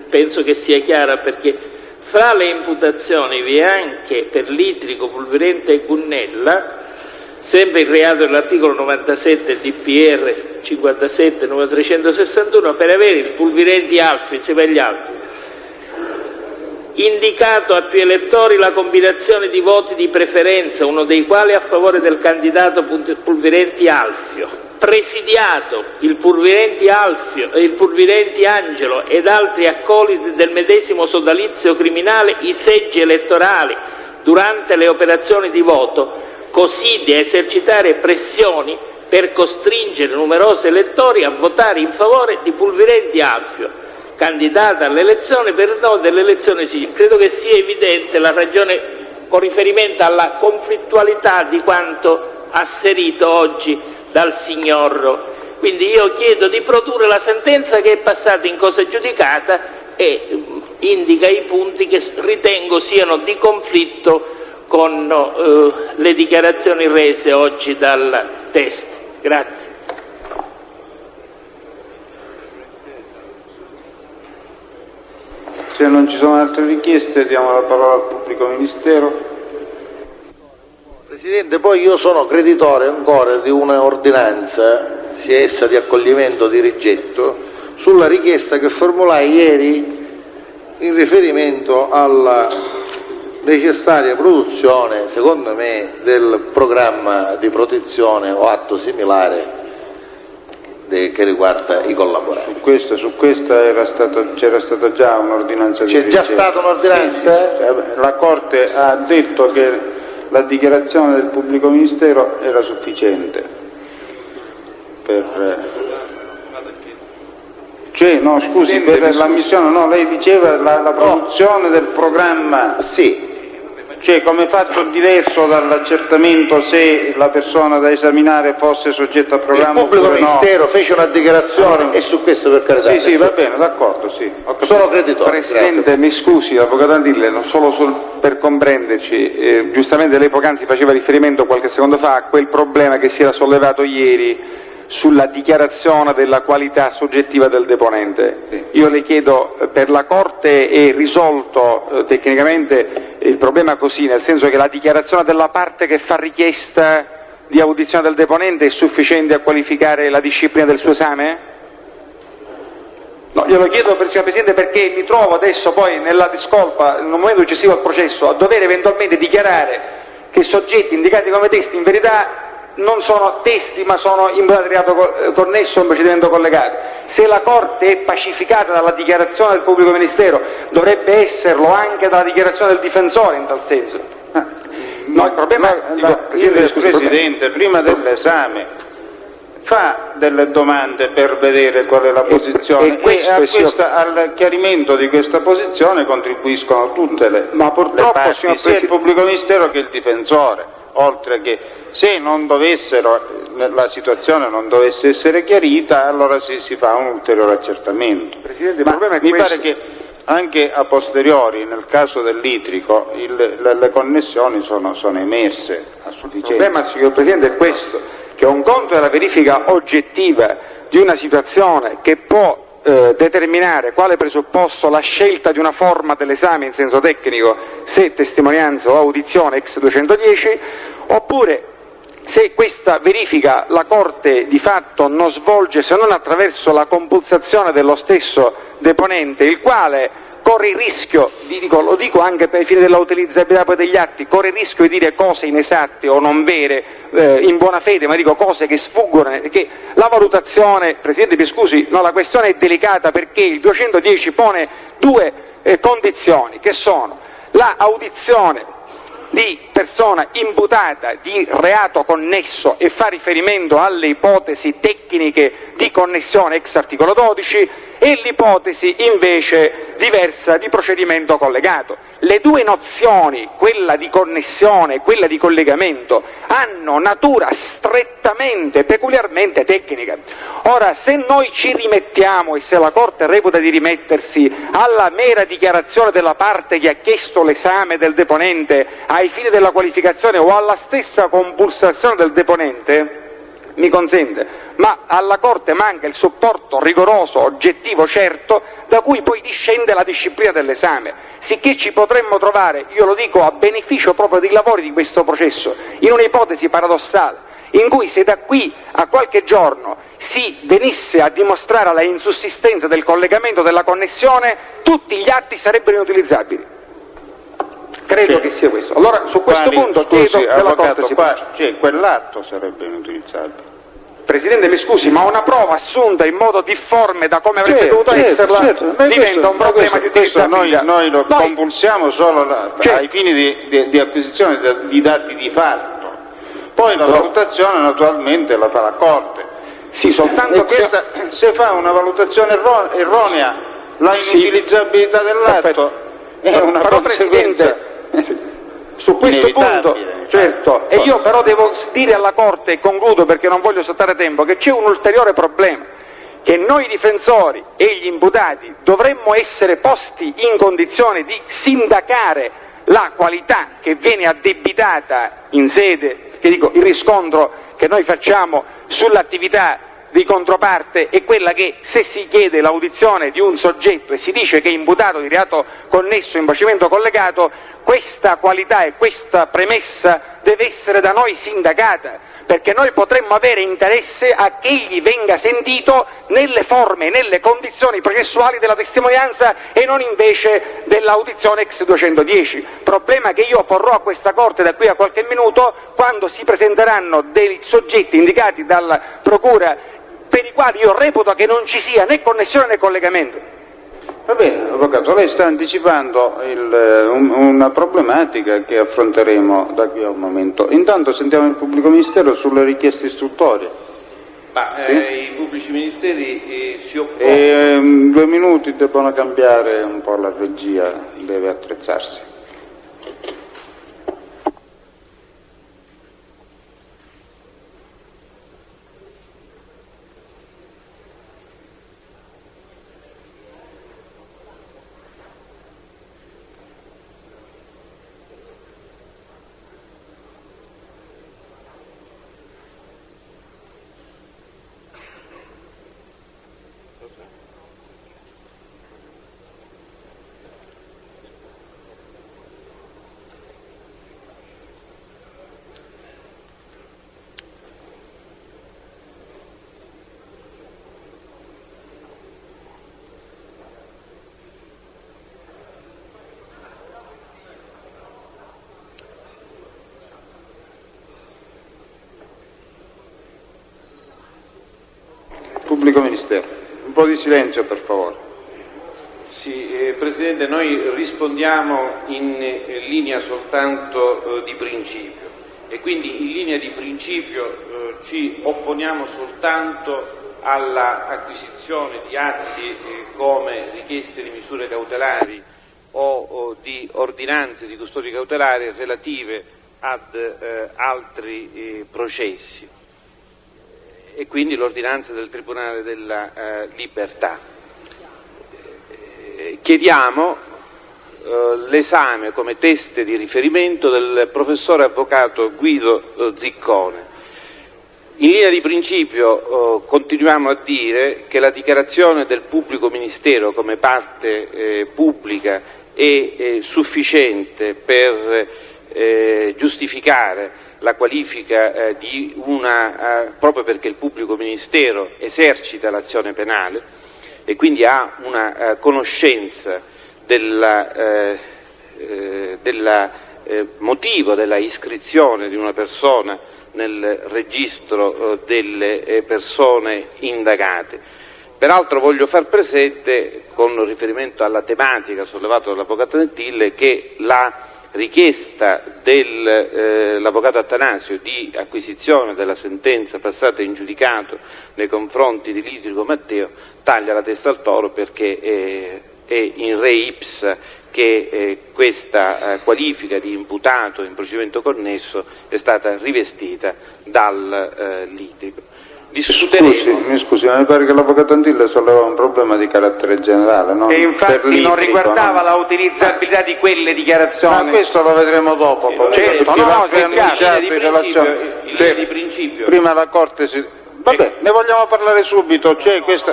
penso che sia chiara, perché fra le imputazioni vi è anche per Litrico, Pulvirente e Cunnella sempre il reato dell'articolo 97 DPR 57 numero 361 per avere il Pulvirenti Alfio insieme agli altri indicato a più elettori la combinazione di voti di preferenza, uno dei quali a favore del candidato Pulvirenti Alfio, presidiato il Purvirenti Angelo ed altri accoliti del medesimo sodalizio criminale i seggi elettorali durante le operazioni di voto, così da esercitare pressioni per costringere numerosi elettori a votare in favore di Pulvirenti Alfio, candidata all'elezione per il no delle elezioni civili. Credo che sia evidente la ragione con riferimento alla conflittualità di quanto asserito oggi dal signor. Quindi io chiedo di produrre la sentenza che è passata in cosa giudicata e indica i punti che ritengo siano di conflitto con le dichiarazioni rese oggi dal testo. Grazie.
Se non ci sono altre richieste diamo la parola al pubblico ministero.
Presidente, poi io sono creditore ancora di una ordinanza, sia essa di accoglimento o di rigetto, sulla richiesta che formulai ieri in riferimento alla necessaria produzione, secondo me, del programma di protezione o atto similare che riguarda i collaboranti.
Su questa c'era stata già un'ordinanza di
rigetto. C'è già stata un'ordinanza?
La Corte ha detto che la dichiarazione del pubblico ministero era sufficiente per per l'ammissione, no, lei diceva la produzione del programma,
sì,
cioè come fatto diverso dall'accertamento se la persona da esaminare fosse soggetta al programma.
Il pubblico ministero fece una dichiarazione e su questo, per carità.
Sì, va bene, d'accordo, sì.
Sono creditore.
Presidente, grazie. Mi scusi, avvocato Andille, non solo per comprenderci, giustamente lei poc'anzi faceva riferimento qualche secondo fa a quel problema che si era sollevato ieri sulla dichiarazione della qualità soggettiva del deponente. Sì. Io le chiedo, per la Corte è risolto tecnicamente il problema così, nel senso che la dichiarazione della parte che fa richiesta di audizione del deponente è sufficiente a qualificare la disciplina del suo esame? No, glielo chiedo, signor Presidente, perché mi trovo adesso poi nella discolpa, nel momento successivo al processo, a dover eventualmente dichiarare che soggetti indicati come testi in verità non sono testi ma sono imputati di reato connesso a un procedimento collegato. Se la Corte è pacificata dalla dichiarazione del pubblico ministero, dovrebbe esserlo anche dalla dichiarazione del difensore in tal senso. No, il problema
il Presidente prima dell'esame fa delle domande per vedere qual è la posizione e al chiarimento di questa posizione contribuiscono tutte le parti, sia il pubblico ministero che il difensore. Oltre che se non la situazione non dovesse essere chiarita, allora si fa un ulteriore accertamento.
Presidente,
ma mi pare che anche a posteriori, nel caso dell'Itrico, le connessioni sono emerse a sufficienza.
Il problema, signor Presidente, è questo, che un conto è la verifica oggettiva di una situazione che può determinare quale presupposto la scelta di una forma dell'esame in senso tecnico, se testimonianza o audizione ex 210, oppure se questa verifica la Corte di fatto non svolge se non attraverso la compulsazione dello stesso deponente, il quale corre il rischio, lo dico anche per i fini della utilizzabilità poi degli atti, corre il rischio di dire cose inesatte o non vere in buona fede, ma dico cose che sfuggono, che la valutazione, Presidente mi scusi, no, la questione è delicata perché il 210 pone due condizioni, che sono la audizione di persona imputata di reato connesso e fa riferimento alle ipotesi tecniche di connessione ex articolo 12 e l'ipotesi invece diversa di procedimento collegato. Le due nozioni, quella di connessione e quella di collegamento, hanno natura strettamente, peculiarmente tecnica. Ora, se noi ci rimettiamo, e se la Corte reputa di rimettersi, alla mera dichiarazione della parte che ha chiesto l'esame del deponente ai fini della qualificazione o alla stessa compulsazione del deponente, mi consente, ma alla Corte manca il supporto rigoroso, oggettivo, certo, da cui poi discende la disciplina dell'esame, sicché ci potremmo trovare, io lo dico a beneficio proprio dei lavori di questo processo, in un'ipotesi paradossale, in cui se da qui a qualche giorno si venisse a dimostrare la insussistenza del collegamento, della connessione, tutti gli atti sarebbero inutilizzabili. Credo che sia questo. Allora su questo punto chiedo che la Corte si faccia.
Cioè quell'atto sarebbe inutilizzabile.
Presidente mi scusi, ma una prova assunta in modo difforme da come avrebbe dovuto esserla diventa un problema di utilizzabilità.
Noi lo compulsiamo solo ai fini di acquisizione di dati di fatto, poi la valutazione naturalmente la fa la Corte.
Sì, soltanto
questa, se fa una valutazione erronea, la inutilizzabilità dell'atto è una conseguenza.
Su questo punto, certo, e io però devo dire alla Corte, e concludo perché non voglio saltare tempo, che c'è un ulteriore problema, che noi difensori e gli imputati dovremmo essere posti in condizione di sindacare la qualità che viene addebitata in sede, che dico, il riscontro che noi facciamo sull'attività di controparte è quella che, se si chiede l'audizione di un soggetto e si dice che è imputato di reato connesso in procedimento collegato, questa qualità e questa premessa deve essere da noi sindacata, perché noi potremmo avere interesse a che egli venga sentito nelle forme e nelle condizioni processuali della testimonianza e non invece dell'audizione ex 210, problema che io porrò a questa Corte da qui a qualche minuto quando si presenteranno dei soggetti indicati dalla Procura per i quali io reputo che non ci sia né connessione né collegamento.
Va bene, Avvocato, lei sta anticipando una problematica che affronteremo da qui a un momento. Intanto sentiamo il Pubblico Ministero sulle richieste istruttorie.
I pubblici ministeri si oppongono.
2 minuti, debbono cambiare un po' la regia, deve attrezzarsi. Pubblico Ministero, un po' di silenzio per favore.
Sì, Presidente, noi rispondiamo in linea soltanto di principio e quindi in linea di principio ci opponiamo soltanto all'acquisizione di atti come richieste di misure cautelari o di ordinanze di custodia cautelare relative ad altri processi, e quindi l'ordinanza del Tribunale della Libertà. Chiediamo l'esame come teste di riferimento del professore avvocato Guido Ziccone. In linea di principio continuiamo a dire che la dichiarazione del pubblico ministero come parte pubblica è sufficiente per giustificare la qualifica di proprio perché il pubblico ministero esercita l'azione penale e quindi ha una conoscenza del motivo della iscrizione di una persona nel registro delle persone indagate. Peraltro voglio far presente, con riferimento alla tematica sollevata dall'Avvocato Gentile, che la richiesta dell'Avvocato Attanasio di acquisizione della sentenza passata in giudicato nei confronti di Litrico Matteo taglia la testa al toro, perché è in re ipsa che questa qualifica di imputato in procedimento connesso è stata rivestita dal Litrico.
Mi scusi, ma mi pare che l'Avvocato Antille sollevava un problema di carattere generale, no?
E infatti non riguardava la utilizzabilità di quelle dichiarazioni.
Ma questo lo vedremo dopo,
certo,
di principio.
Prima la Corte si... Vabbè, ne vogliamo parlare subito, c'è questo...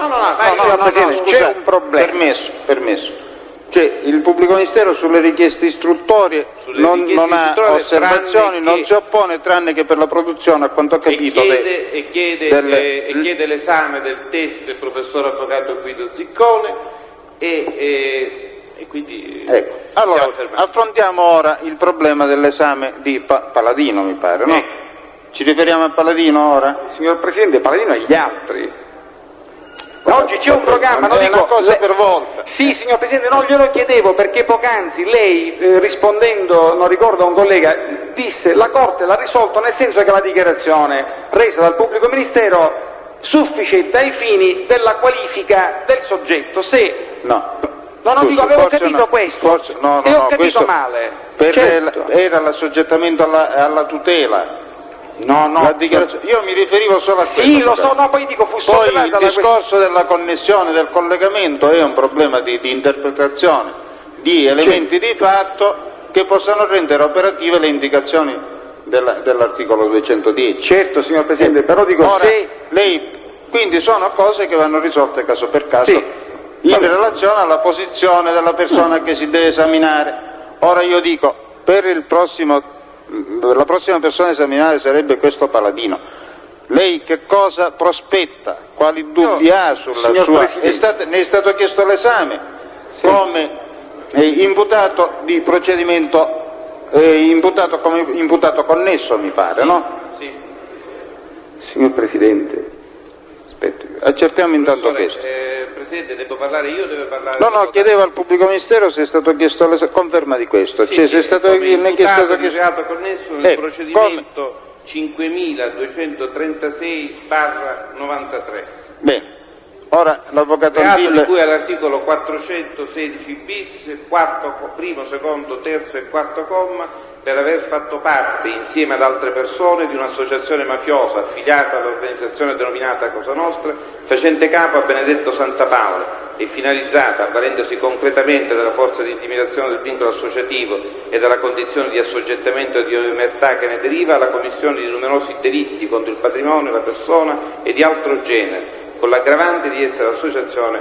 c'è un problema.
Permesso. Cioè, il Pubblico Ministero sulle richieste istruttorie non ha osservazioni, non si oppone, tranne che per la produzione, a quanto ho capito.
E chiede l'esame del test del professor avvocato Guido Ziccone e quindi
ecco. Allora, affrontiamo ora il problema dell'esame di Paladino, mi pare, no? Ci riferiamo a Paladino ora?
Signor Presidente, Paladino e gli altri. Oggi c'è un programma,
è una cosa per volta.
Sì, signor Presidente, non glielo chiedevo perché poc'anzi lei, rispondendo, non ricordo a un collega, disse la Corte l'ha risolto nel senso che la dichiarazione resa dal pubblico ministero sufficiente ai fini della qualifica del soggetto. Se
no,
non dico, avevo capito questo,
forse, no,
e ho capito
questo
male.
Era l'assoggettamento alla tutela.
No,
la dichiarazione. Io mi riferivo solo a questo.
Sì, lo so, no, poi dico
poi il discorso della connessione, del collegamento è un problema di interpretazione di elementi di fatto che possano rendere operative le indicazioni dell'articolo 210.
Certo, signor Presidente, però dico
ora,
se
lei, quindi sono cose che vanno risolte caso per caso in relazione alla posizione della persona che si deve esaminare. Ora io dico, la prossima persona a esaminare sarebbe questo Paladino. Lei che cosa prospetta? Quali dubbi ha sulla sua... ne è stato chiesto l'esame come imputato di procedimento, come imputato connesso, mi pare, no?
Sì.
Signor Presidente, aspetti, accertiamo intanto questo.
Presidente, devo parlare io o deve parlare?
No, chiedevo al pubblico ministero se è stato chiesto conferma di questo.
Sì,
cioè, se è stato
chiesto reato connesso nel procedimento 5236/93.
Bene, ora l'avvocato
Reato
Antille...
di cui all'articolo 416 bis, primo, secondo, terzo e quarto comma, per aver fatto parte, insieme ad altre persone, di un'associazione mafiosa affiliata all'organizzazione denominata Cosa Nostra, facente capo a Benedetto Santapaola e finalizzata, avvalendosi concretamente della forza di intimidazione del vincolo associativo e della condizione di assoggettamento e di omertà che ne deriva, alla commissione di numerosi delitti contro il patrimonio, la persona e di altro genere, con l'aggravante di essere associazione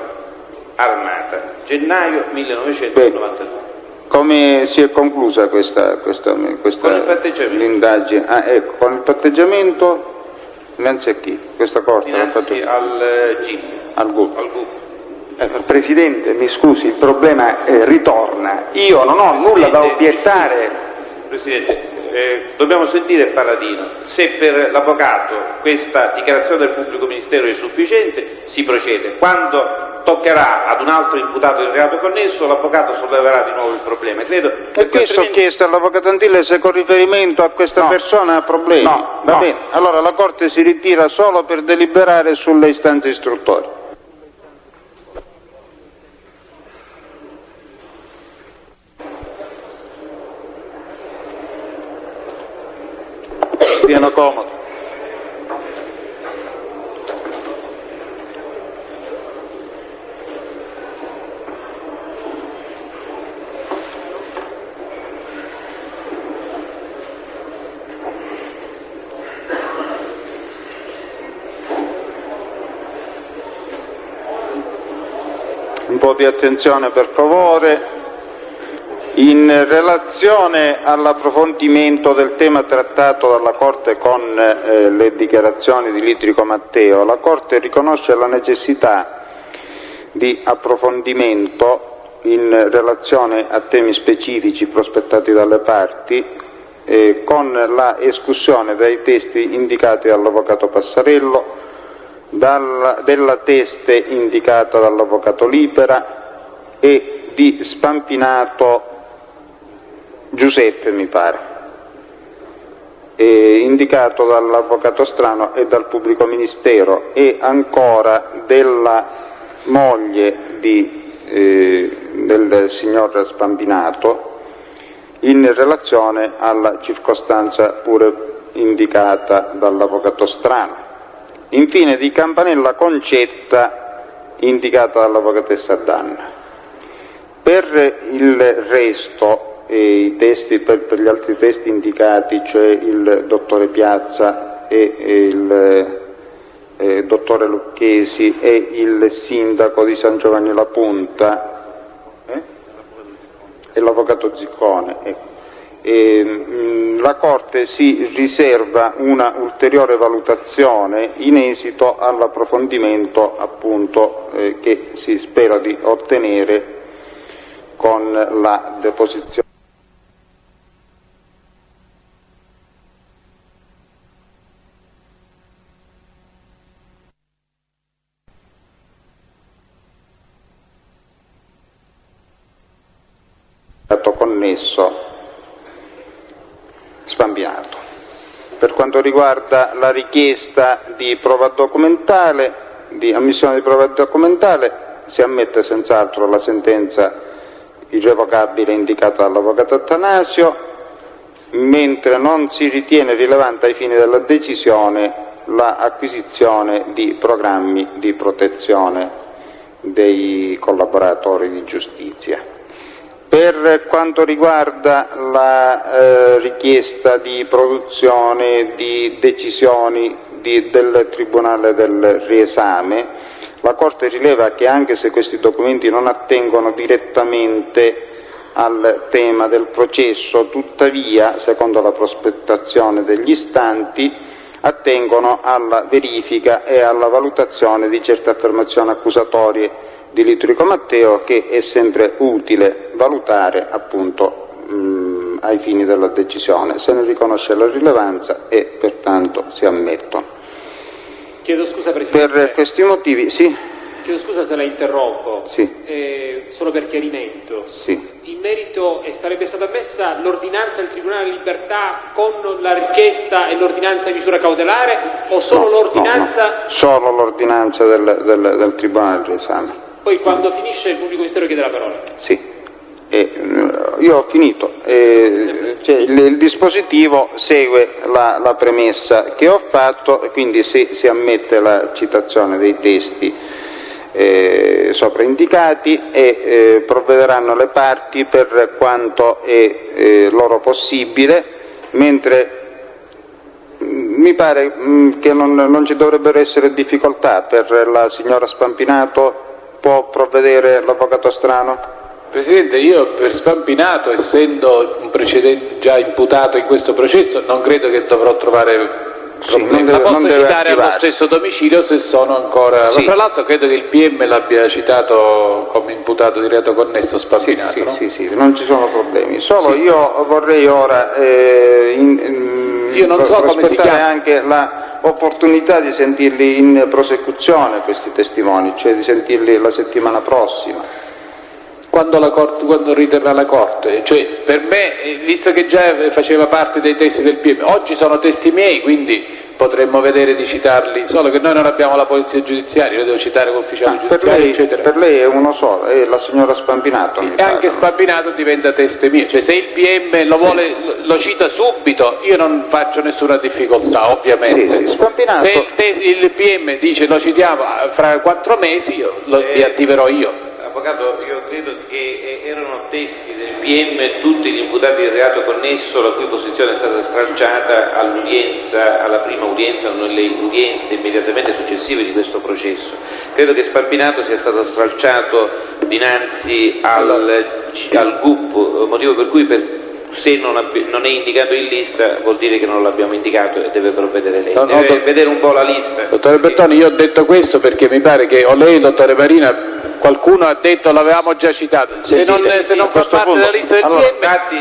armata. Gennaio 1992.
Come si è conclusa questa l'indagine? Con il patteggiamento innanzi a chi? Questa Corte
innanzi al GIP.
Al GUP.
Presidente, mi scusi, il problema ritorna. Io non ho nulla da obiettare.
Presidente, dobbiamo sentire Paladino. Se per l'avvocato questa dichiarazione del pubblico ministero è sufficiente, si procede. Quando toccherà ad un altro imputato del reato connesso, l'avvocato solleverà di nuovo il problema. Credo
e questo ho chiesto all'avvocato Antille se con riferimento a questa persona ha problemi.
No,
Va bene, allora la Corte si ritira solo per deliberare sulle istanze istruttorie.
Stiano comodi.
Un po' di attenzione per favore. In relazione all'approfondimento del tema trattato dalla Corte con le dichiarazioni di Litrico Matteo, la Corte riconosce la necessità di approfondimento in relazione a temi specifici prospettati dalle parti, con la escussione dai testi indicati dall'avvocato Passarello, della teste indicata dall'avvocato Libera e di Spampinato Giuseppe, mi pare, indicato dall'avvocato Strano e dal pubblico ministero, e ancora della moglie del signor Spampinato in relazione alla circostanza pure indicata dall'avvocato Strano. Infine di Campanella Concetta indicata dall'avvocatessa Danna. Per il resto i testi, per gli altri testi indicati, cioè il dottore Piazza e il dottore Lucchesi e il sindaco di San Giovanni La Punta e l'avvocato Ziccone, la Corte si riserva una ulteriore valutazione in esito all'approfondimento appunto che si spera di ottenere con la deposizione reato connesso Spampinato. Per quanto riguarda la richiesta di prova documentale, di ammissione di prova documentale, si ammette senz'altro la sentenza irrevocabile indicata dall'avvocato Attanasio, mentre non si ritiene rilevante ai fini della decisione l'acquisizione di programmi di protezione dei collaboratori di giustizia. Per quanto riguarda la richiesta di produzione di decisioni del Tribunale del riesame, la Corte rileva che anche se questi documenti non attengono direttamente al tema del processo, tuttavia, secondo la prospettazione degli istanti, attengono alla verifica e alla valutazione di certe affermazioni accusatorie di Litrico Matteo, che è sempre utile valutare appunto ai fini della decisione. Se ne riconosce la rilevanza e pertanto si ammettono.
Chiedo scusa, Presidente.
Per questi motivi, sì.
Chiedo scusa se la interrompo.
Sì.
Solo per chiarimento.
Sì.
In merito, sarebbe stata ammessa l'ordinanza del Tribunale di Libertà con la richiesta e l'ordinanza di misura cautelare o solo l'ordinanza?
No. Solo l'ordinanza del Tribunale del riesame.
Poi quando finisce il pubblico ministero chiede la parola.
Sì. Io ho finito. Il dispositivo segue la premessa che ho fatto, e quindi si ammette la citazione dei testi sopra indicati e provvederanno le parti per quanto è loro possibile, mentre mi pare che non ci dovrebbero essere difficoltà. Per la signora Spampinato può provvedere l'avvocato Strano?
Presidente, io per Spampinato, essendo un precedente già imputato in questo processo, non credo che dovrò trovare problemi. La posso citare allo stesso domicilio se sono ancora...
Sì.
Tra l'altro credo che il PM l'abbia citato come imputato di reato connesso Spampinato.
Sì,
no?
sì, non ci sono problemi. Solo io vorrei ora
io non so come si chiama
anche l'opportunità di sentirli in prosecuzione questi testimoni, cioè di sentirli la settimana prossima.
Quando riterrà la Corte, cioè per me, visto che già faceva parte dei testi del PM, oggi sono testi miei, quindi potremmo vedere di citarli, solo che noi non abbiamo la polizia giudiziaria, io devo citare l'ufficiale giudiziario, eccetera.
Per lei è uno solo, è la signora Spampinato.
Sì, e anche Spampinato diventa teste mie, cioè se il PM lo vuole, lo cita subito, io non faccio nessuna difficoltà, ovviamente.
Sì,
se il PM dice lo citiamo fra 4 mesi, li attiverò io.
Avvocato, io credo che erano testi del PM tutti gli imputati di reato connesso la cui posizione è stata stralciata all'udienza, alla prima udienza o nelle udienze immediatamente successive di questo processo. Credo che Spampinato sia stato stralciato dinanzi al GUP, motivo per cui se non è indicato in lista vuol dire che non l'abbiamo indicato e deve provvedere lei. Deve vedere un po' la lista.
Dottore Bertoni, io ho detto questo perché mi pare che o lei, dottore Marina, qualcuno ha detto l'avevamo già citato. Se non fa parte della lista del PM...
Infatti,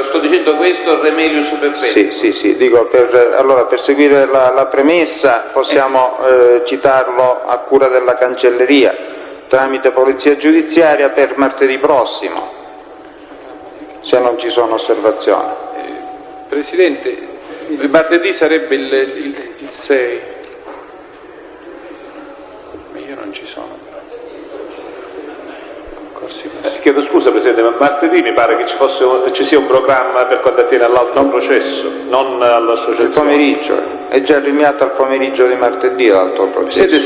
sto dicendo questo, remedius perpetuum.
Sì, dico, per seguire la premessa possiamo citarlo a cura della cancelleria tramite polizia giudiziaria per martedì prossimo, se non ci sono osservazioni.
Presidente, martedì sarebbe il 6, ma io non ci sono.
Chiedo scusa Presidente, ma martedì mi pare che ci sia un programma per quanto attiene all'altro processo, non all'associazione.
Il pomeriggio, è già rinviato al pomeriggio di martedì l'altro processo.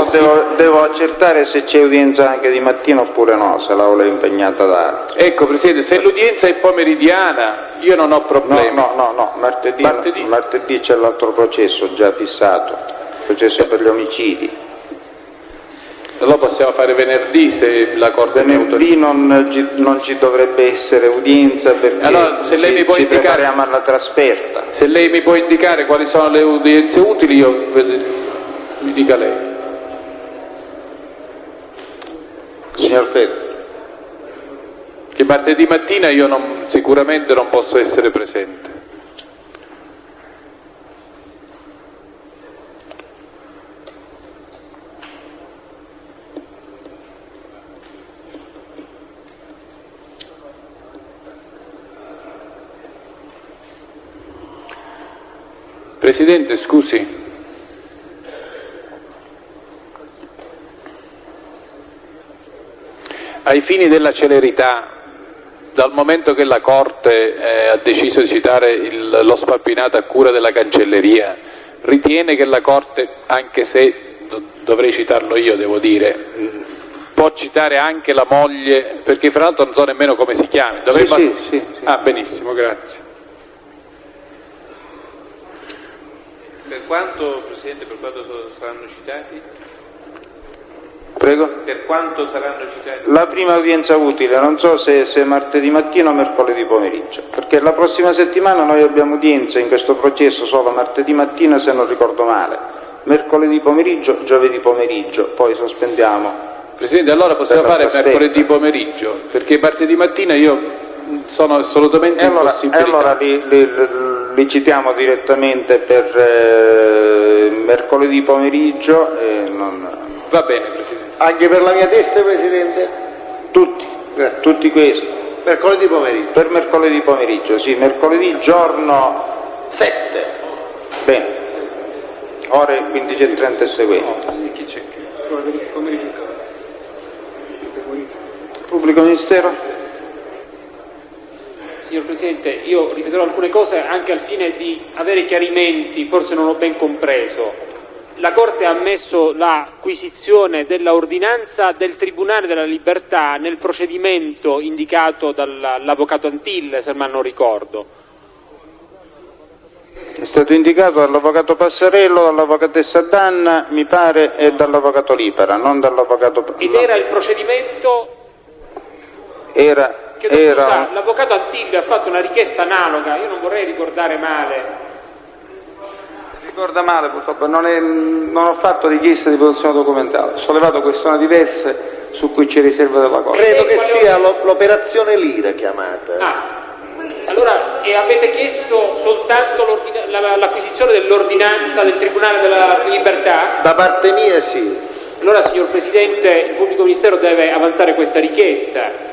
Solo
devo accertare se c'è udienza anche di mattina oppure no, se l'Aula è impegnata da altro.
Ecco Presidente, se l'udienza è pomeridiana io non ho problemi.
No, martedì c'è l'altro processo già fissato, processo per gli omicidi.
Lo possiamo fare venerdì se la Corte
venerdì non ci dovrebbe essere udienza perché
allora, se lei mi può indicare,
prepariamo alla trasferta.
Se lei mi può indicare quali sono le udienze utili, mi dica lei.
Signor Fede.
Che martedì mattina io sicuramente non posso essere presente. Presidente, scusi. Ai fini della celerità, dal momento che la Corte ha deciso di citare lo Spampinato a cura della Cancelleria, ritiene che la Corte, anche se dovrei citarlo io, devo dire, può citare anche la moglie, perché fra l'altro non so nemmeno come si chiami.
Sì.
Ah, benissimo, grazie.
Per quanto, Presidente, per quanto saranno citati?
Prego?
Per quanto saranno citati?
La prima udienza utile, non so se martedì mattina o mercoledì pomeriggio, perché la prossima settimana noi abbiamo udienza in questo processo solo martedì mattina, se non ricordo male, mercoledì pomeriggio, giovedì pomeriggio, poi sospendiamo.
Presidente, allora possiamo fare mercoledì pomeriggio, perché martedì mattina io sono assolutamente impossibilitato.
Allora li citiamo direttamente per mercoledì pomeriggio.
Va bene, Presidente.
Anche per la mia testa, Presidente?
Tutti questi.
Mercoledì pomeriggio.
Per mercoledì pomeriggio, sì, mercoledì giorno 7. Bene. Ore 15:30 e seguenti.
Chi c'è?
Pubblico Ministero?
Signor Presidente, io ripeterò alcune cose anche al fine di avere chiarimenti, forse non ho ben compreso. La Corte ha ammesso l'acquisizione dell'ordinanza del Tribunale della Libertà nel procedimento indicato dall'avvocato Antille, se mal non ricordo.
È stato indicato dall'avvocato Passarello, dall'avvocatessa Danna, mi pare, e dall'avvocato Lipera, non dall'avvocato...
Ed era il procedimento... L'avvocato Antille ha fatto una richiesta analoga, io non vorrei ricordare male.
Ricorda male, purtroppo non ho fatto richiesta di produzione documentale, ho sollevato questioni diverse su cui c'è riserva della Corte.
Credo che sia l'operazione Lira chiamata.
Allora, avete chiesto soltanto l'acquisizione dell'ordinanza del Tribunale della Libertà?
Da parte mia sì.
Allora, signor Presidente, il Pubblico Ministero deve avanzare questa richiesta.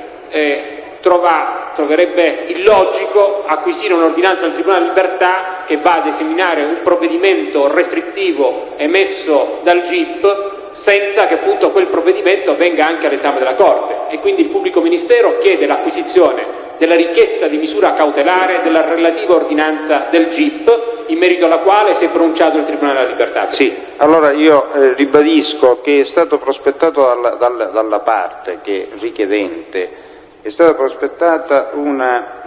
Troverebbe illogico acquisire un'ordinanza del Tribunale della Libertà che va ad esaminare un provvedimento restrittivo emesso dal GIP senza che appunto quel provvedimento venga anche all'esame della Corte, e quindi il Pubblico Ministero chiede l'acquisizione della richiesta di misura cautelare della relativa ordinanza del GIP, in merito alla quale si è pronunciato il Tribunale della Libertà.
Sì, allora io ribadisco che è stato prospettato dalla parte che richiedente, è stata prospettata una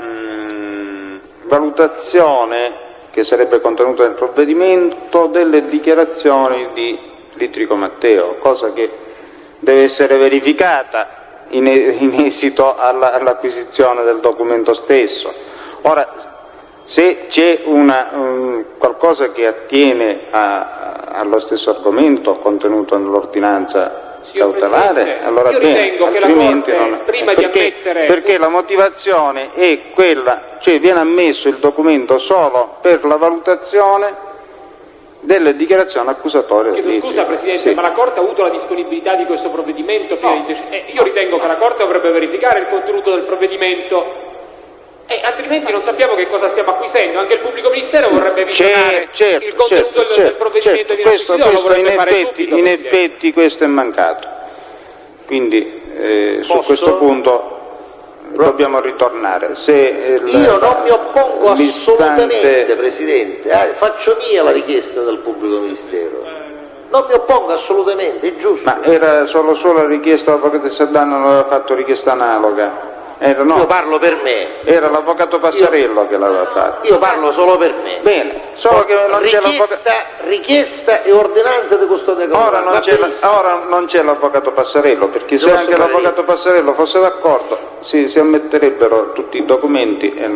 valutazione che sarebbe contenuta nel provvedimento delle dichiarazioni di Litrico Matteo, cosa che deve essere verificata in esito all'acquisizione del documento stesso. Ora, se c'è qualcosa che attiene allo stesso argomento contenuto nell'ordinanza cautelare, allora
io ritengo che la Corte, prima di ammettere...
Perché la motivazione è quella, cioè viene ammesso il documento solo per la valutazione delle dichiarazioni accusatorie.
Chiedo scusa Presidente,
sì.
Ma la Corte ha avuto la disponibilità di questo provvedimento? Io ritengo che la Corte dovrebbe verificare il contenuto del provvedimento, altrimenti non sappiamo che cosa stiamo acquisendo. Anche il Pubblico Ministero vorrebbe visionare il contenuto del provvedimento di
questo in effetti questo è mancato, quindi su questo punto dobbiamo ritornare.
Io non mi oppongo assolutamente, Presidente, faccio mia la richiesta del Pubblico Ministero, non mi oppongo assolutamente, è giusto.
Ma era solo la richiesta dell'avvocatessa Danna, non aveva fatto richiesta analoga?
Io parlo per me.
Era l'avvocato Passarello che l'aveva fatto.
Io parlo solo per me.
Bene, solo che non c'è
richiesta e ordinanza di custodia cautelare.
Ora non c'è l'avvocato Passarello, perché se anche l'avvocato Passarello fosse d'accordo si ammetterebbero tutti i documenti e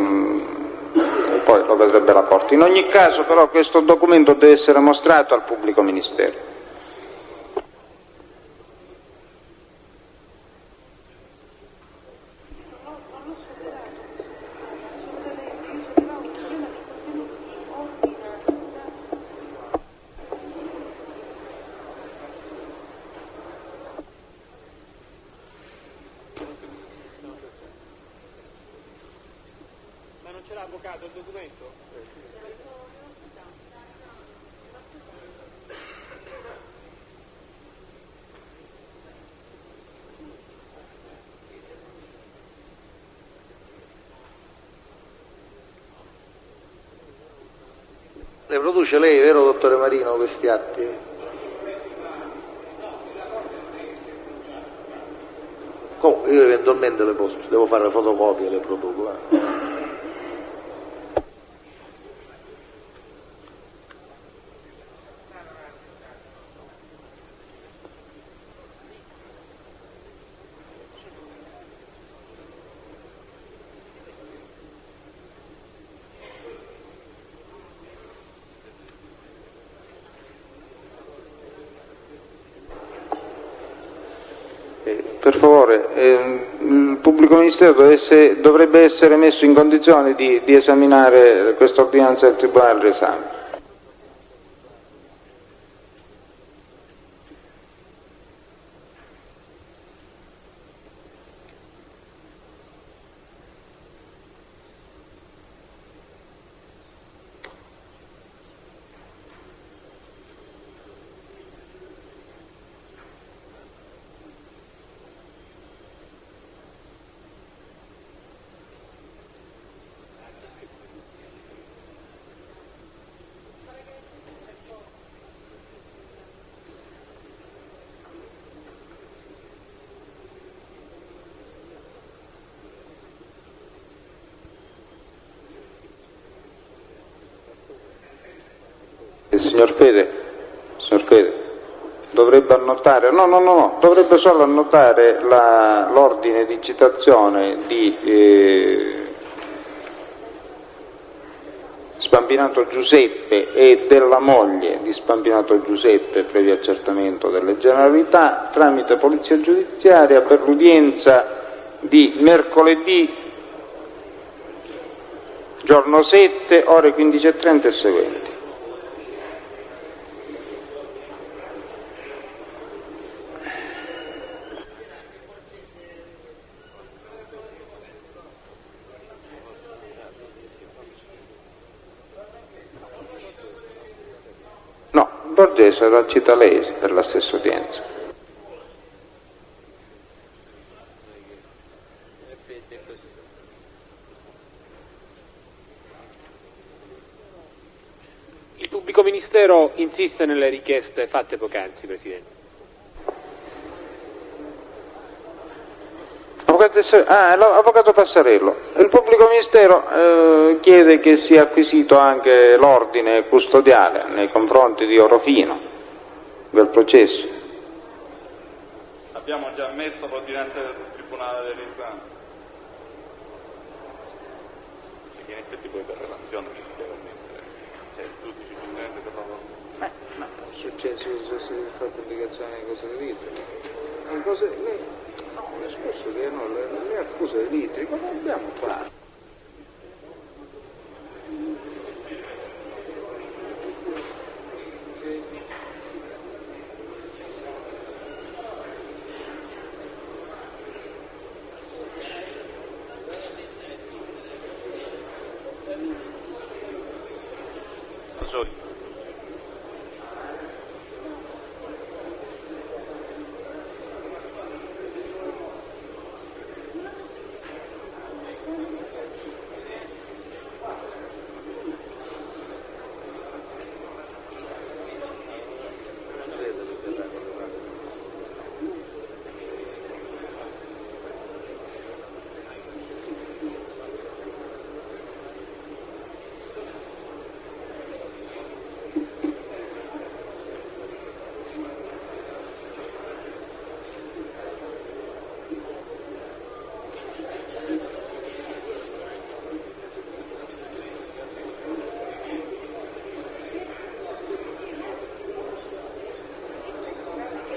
poi lo vedrebbe la Corte. In ogni caso però questo documento deve essere mostrato al Pubblico Ministero.
produce lei, vero dottore Marino, questi atti? Comunque io eventualmente le posso, devo fare le fotocopie, le produco.
Per favore, il pubblico ministero dovrebbe essere messo in condizione di esaminare questa ordinanza del Tribunale d'esame. Signor Fede, dovrebbe annotare, dovrebbe solo annotare l'ordine di citazione di Spampinato Giuseppe e della moglie di Spampinato Giuseppe, previo accertamento delle generalità, tramite polizia giudiziaria per l'udienza di mercoledì, giorno 7, ore 15:30 e seguenti. Borghese la cita lei per la stessa udienza.
Il pubblico ministero insiste nelle richieste fatte poc'anzi, Presidente.
Avvocato Passarello, il pubblico ministero chiede che sia acquisito anche l'ordine custodiale nei confronti di Orofino del processo.
Abbiamo già messo l'ordinanza del Tribunale dell'Esame, perché in effetti poi per relazione c'è il giudice Presidente per la
ma è successo se si fa pubblicazione di cose di litri. No, discorso che le accuse di litri, come dobbiamo fare?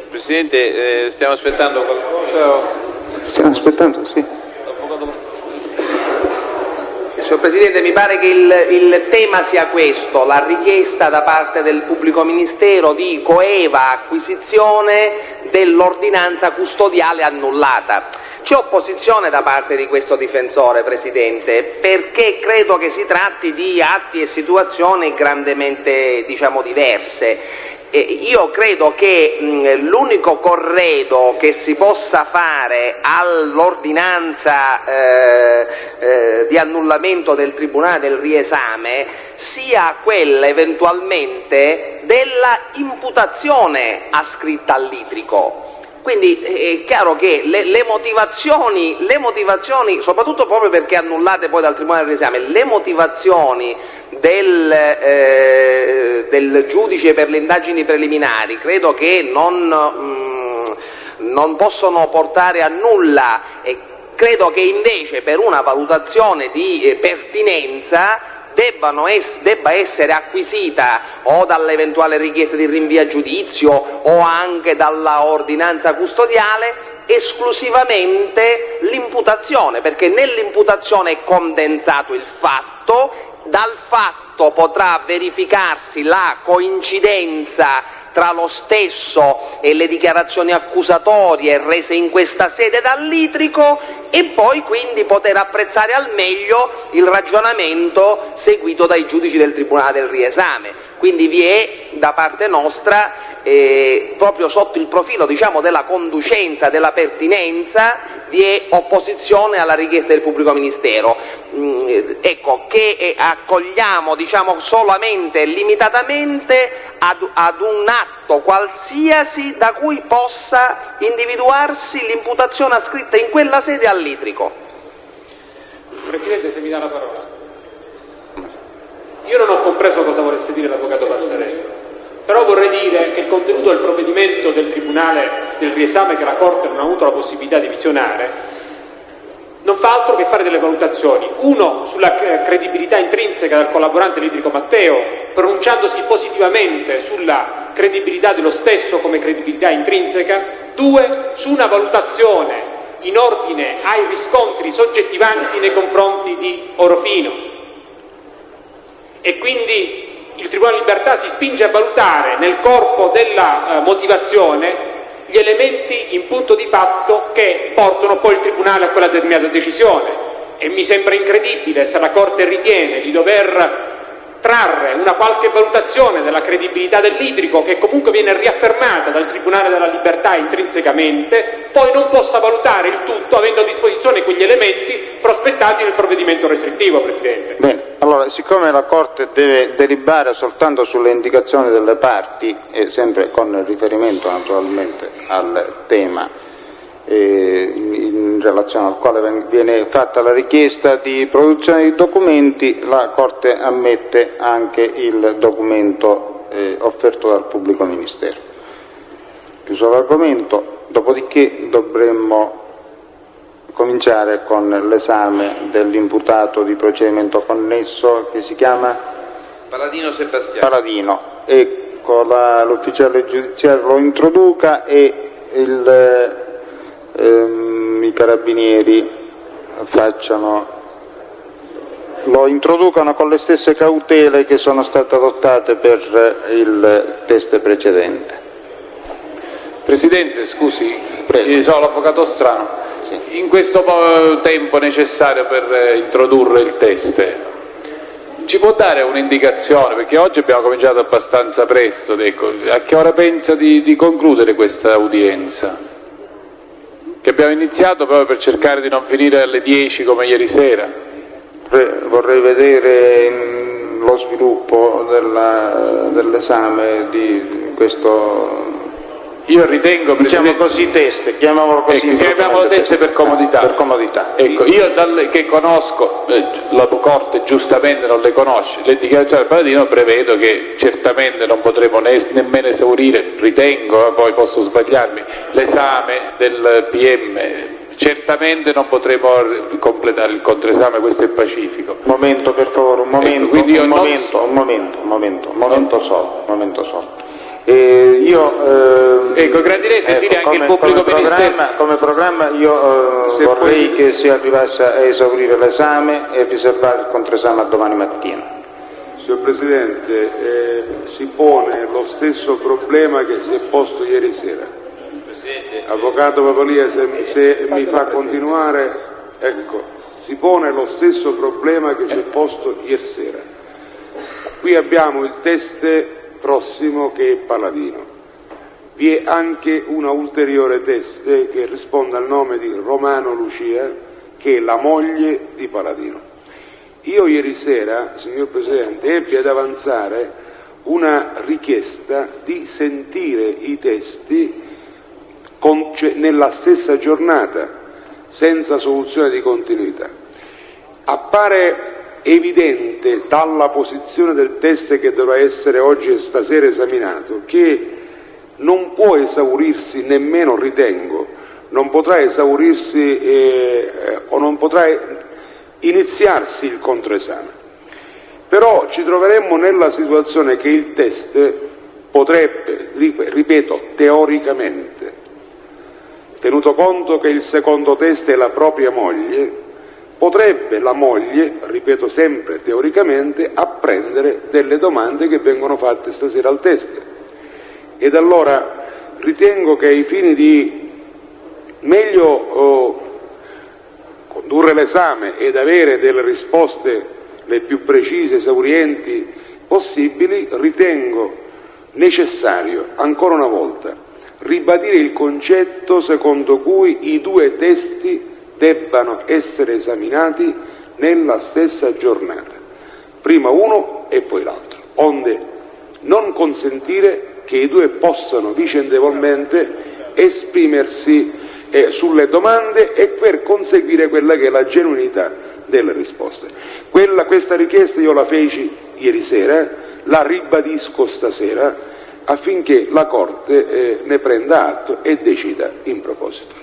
Presidente, stiamo aspettando qualcosa?
Stiamo aspettando, sì.
Signor Presidente, mi pare che il tema sia questo, la richiesta da parte del pubblico ministero di coeva acquisizione dell'ordinanza custodiale annullata. C'è opposizione da parte di questo difensore, Presidente, perché credo che si tratti di atti e situazioni grandemente, diverse. Io credo che l'unico corredo che si possa fare all'ordinanza di annullamento del Tribunale del riesame sia quella eventualmente della imputazione ascritta al litrico. Quindi è chiaro che le motivazioni, soprattutto proprio perché annullate poi dal Tribunale del riesame, le motivazioni del giudice per le indagini preliminari credo che non possono portare a nulla, e credo che invece per una valutazione di pertinenza debba essere acquisita o dall'eventuale richiesta di rinvio a giudizio o anche dalla ordinanza custodiale esclusivamente l'imputazione, perché nell'imputazione è condensato il fatto, dal fatto potrà verificarsi la coincidenza tra lo stesso e le dichiarazioni accusatorie rese in questa sede dal litrico, e poi quindi poter apprezzare al meglio il ragionamento seguito dai giudici del Tribunale del riesame. Quindi vi è da parte nostra, proprio sotto il profilo della conducenza, della pertinenza, vi è opposizione alla richiesta del pubblico ministero, che accogliamo solamente e limitatamente ad un atto qualsiasi da cui possa individuarsi l'imputazione ascritta in quella sede al litrico.
Presidente, se mi dà la parola. Io non ho compreso cosa volesse dire l'avvocato Passarello, però vorrei dire che il contenuto del provvedimento del Tribunale del riesame, che la Corte non ha avuto la possibilità di visionare, non fa altro che fare delle valutazioni. Uno, sulla credibilità intrinseca del collaborante Litrico Matteo, pronunciandosi positivamente sulla credibilità dello stesso come credibilità intrinseca. Due, su una valutazione in ordine ai riscontri soggettivanti nei confronti di Orofino. E quindi il Tribunale di Libertà si spinge a valutare nel corpo della motivazione gli elementi in punto di fatto che portano poi il Tribunale a quella determinata decisione, e mi sembra incredibile, se la Corte ritiene di dover trarre una qualche valutazione della credibilità del litrico, che comunque viene riaffermata dal Tribunale della Libertà intrinsecamente, poi non possa valutare il tutto avendo a disposizione quegli elementi prospettati nel provvedimento restrittivo, Presidente.
Bene, allora, siccome la Corte deve deliberare soltanto sulle indicazioni delle parti, e sempre con riferimento naturalmente al tema in relazione al quale viene fatta la richiesta di produzione di documenti, la Corte ammette anche il documento offerto dal pubblico ministero. Chiuso l'argomento, dopodiché dovremmo cominciare con l'esame dell'imputato di procedimento connesso, che si chiama
Paladino Sebastiano.
Paladino. Ecco, l'ufficiale giudiziario lo introduca e i carabinieri lo introducano con le stesse cautele che sono state adottate per il test precedente.
Presidente, scusi, sono l'avvocato Strano.
Sì.
In questo tempo necessario per introdurre il test, ci può dare un'indicazione? Perché oggi abbiamo cominciato abbastanza presto, ecco, a che ora pensa di concludere questa udienza? Che abbiamo iniziato proprio per cercare di non finire alle 10 come ieri sera.
Vorrei vedere lo sviluppo dell'esame di questo.
Io ritengo,
diciamo così, test, chiamiamolo così.
Chiamiamolo test per comodità.
Per comodità.
Ecco, io che conosco, la Corte giustamente non le conosce, le dichiarazioni del Paladino, prevedo che certamente non potremo nemmeno esaurire, ritengo, poi posso sbagliarmi, l'esame del PM. Certamente non potremo completare il controesame, questo è pacifico.
Momento, per favore, un momento,
ecco,
un momento solo.
Ecco, gradirei sentire anche il pubblico ministero.
Come programma io vorrei che si arrivasse a esaurire l'esame e riservare il controesame a domani mattina.
Signor Presidente, si pone lo stesso problema che si è posto ieri sera. Avvocato Papalia, se mi fa continuare, ecco, si pone lo stesso problema che si è posto ieri sera. Qui abbiamo il teste prossimo che è Paladino. Vi è anche una ulteriore teste che risponde al nome di Romano Lucia, che è la moglie di Paladino. Io ieri sera, signor Presidente, ebbi ad avanzare una richiesta di sentire i testi nella stessa giornata, senza soluzione di continuità. Appare evidente dalla posizione del testo che dovrà essere oggi e stasera esaminato che non può esaurirsi, nemmeno ritengo, non potrà esaurirsi o non potrà iniziarsi il controesame. Però ci troveremmo nella situazione che il test potrebbe, ripeto, teoricamente, tenuto conto che il secondo test è la propria moglie, potrebbe la moglie, ripeto sempre teoricamente, apprendere delle domande che vengono fatte stasera al test. Ed allora ritengo che ai fini di meglio condurre l'esame ed avere delle risposte le più precise, esaurienti possibili, ritengo necessario ancora una volta ribadire il concetto secondo cui i due testi debbano essere esaminati nella stessa giornata, prima uno e poi l'altro, onde non consentire che i due possano vicendevolmente esprimersi sulle domande e per conseguire quella che è la genuinità delle risposte. Questa richiesta io la feci ieri sera, la ribadisco stasera affinché la Corte ne prenda atto e decida in proposito.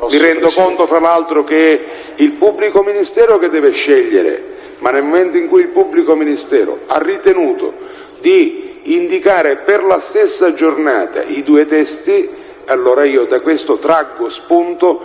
Mi rendo conto fra l'altro che è il pubblico ministero che deve scegliere, ma nel momento in cui il pubblico ministero ha ritenuto di indicare per la stessa giornata i due testi, allora io da questo traggo spunto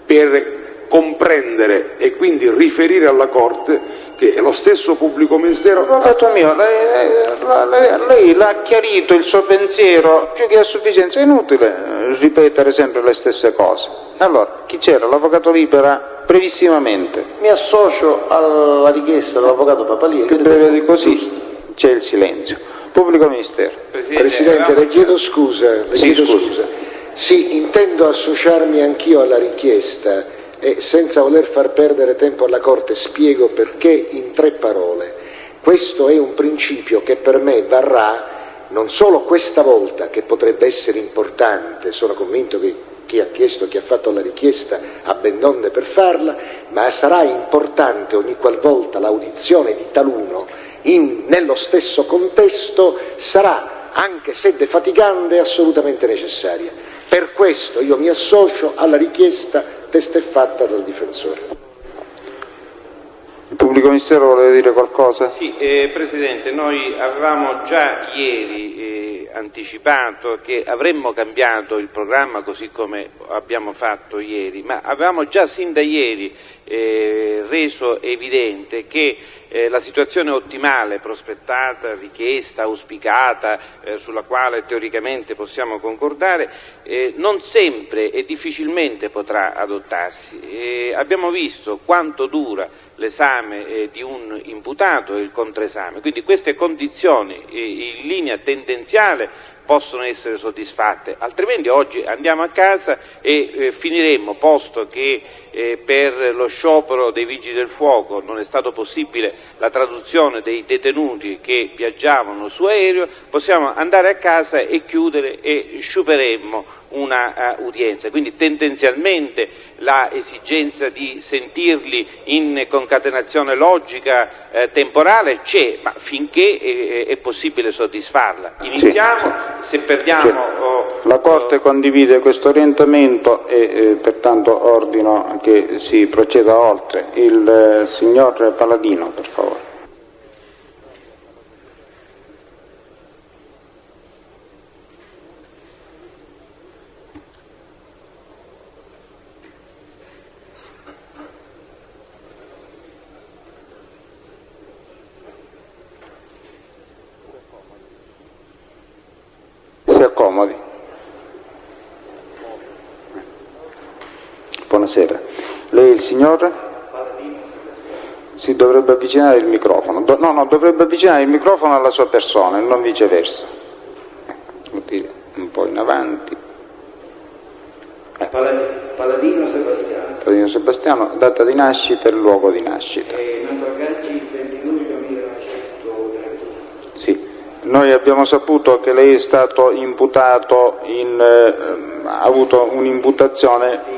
per comprendere e quindi riferire alla Corte che è lo stesso pubblico ministero.
Avvocato mio, lei l'ha chiarito il suo pensiero più che a sufficienza, è inutile ripetere sempre le stesse cose. Allora, chi c'era? L'avvocato Libera, brevissimamente.
Mi associo alla richiesta dell'avvocato Papalia.
Più breve di così, c'è il silenzio. Pubblico ministero.
Presidente, le chiedo scusa. Sì, intendo associarmi anch'io alla richiesta e senza voler far perdere tempo alla Corte spiego perché in 3 parole. Questo è un principio che per me varrà non solo questa volta, che potrebbe essere importante, sono convinto che chi ha chiesto, chi ha fatto la richiesta ha ben donde per farla, ma sarà importante ogni qualvolta l'audizione di taluno nello stesso contesto sarà, anche se defatigante, assolutamente necessaria. Per questo io mi associo alla richiesta testé fatta dal difensore.
Il pubblico ministero voleva dire qualcosa?
Sì, Presidente, noi avevamo già ieri anticipato che avremmo cambiato il programma così come abbiamo fatto ieri, ma avevamo già sin da ieri reso evidente che la situazione ottimale prospettata, richiesta, auspicata, sulla quale teoricamente possiamo concordare, non sempre e difficilmente potrà adottarsi. Abbiamo visto quanto dura l'esame di un imputato e il controesame, quindi queste condizioni in linea tendenziale possono essere soddisfatte, altrimenti oggi andiamo a casa e finiremmo, posto che per lo sciopero dei Vigili del Fuoco non è stato possibile la traduzione dei detenuti che viaggiavano su aereo, possiamo andare a casa e chiudere e sciuperemmo una udienza, quindi tendenzialmente la esigenza di sentirli in concatenazione logica temporale c'è, ma finché è possibile soddisfarla. Iniziamo, se perdiamo...
La Corte condivide questo orientamento e pertanto ordino che si proceda oltre. Il signor Paladino, per favore. Si accomodi. buonasera. Lei è il signor? Si dovrebbe avvicinare il microfono. Dovrebbe avvicinare il microfono alla sua persona e non viceversa. Un po' in avanti.
Paladino Sebastiano.
Paladino Sebastiano, data di nascita e luogo di nascita.
Nato a Gaggi il 20 luglio 1931.
Sì. Noi abbiamo saputo che lei è stato imputato ha avuto un'imputazione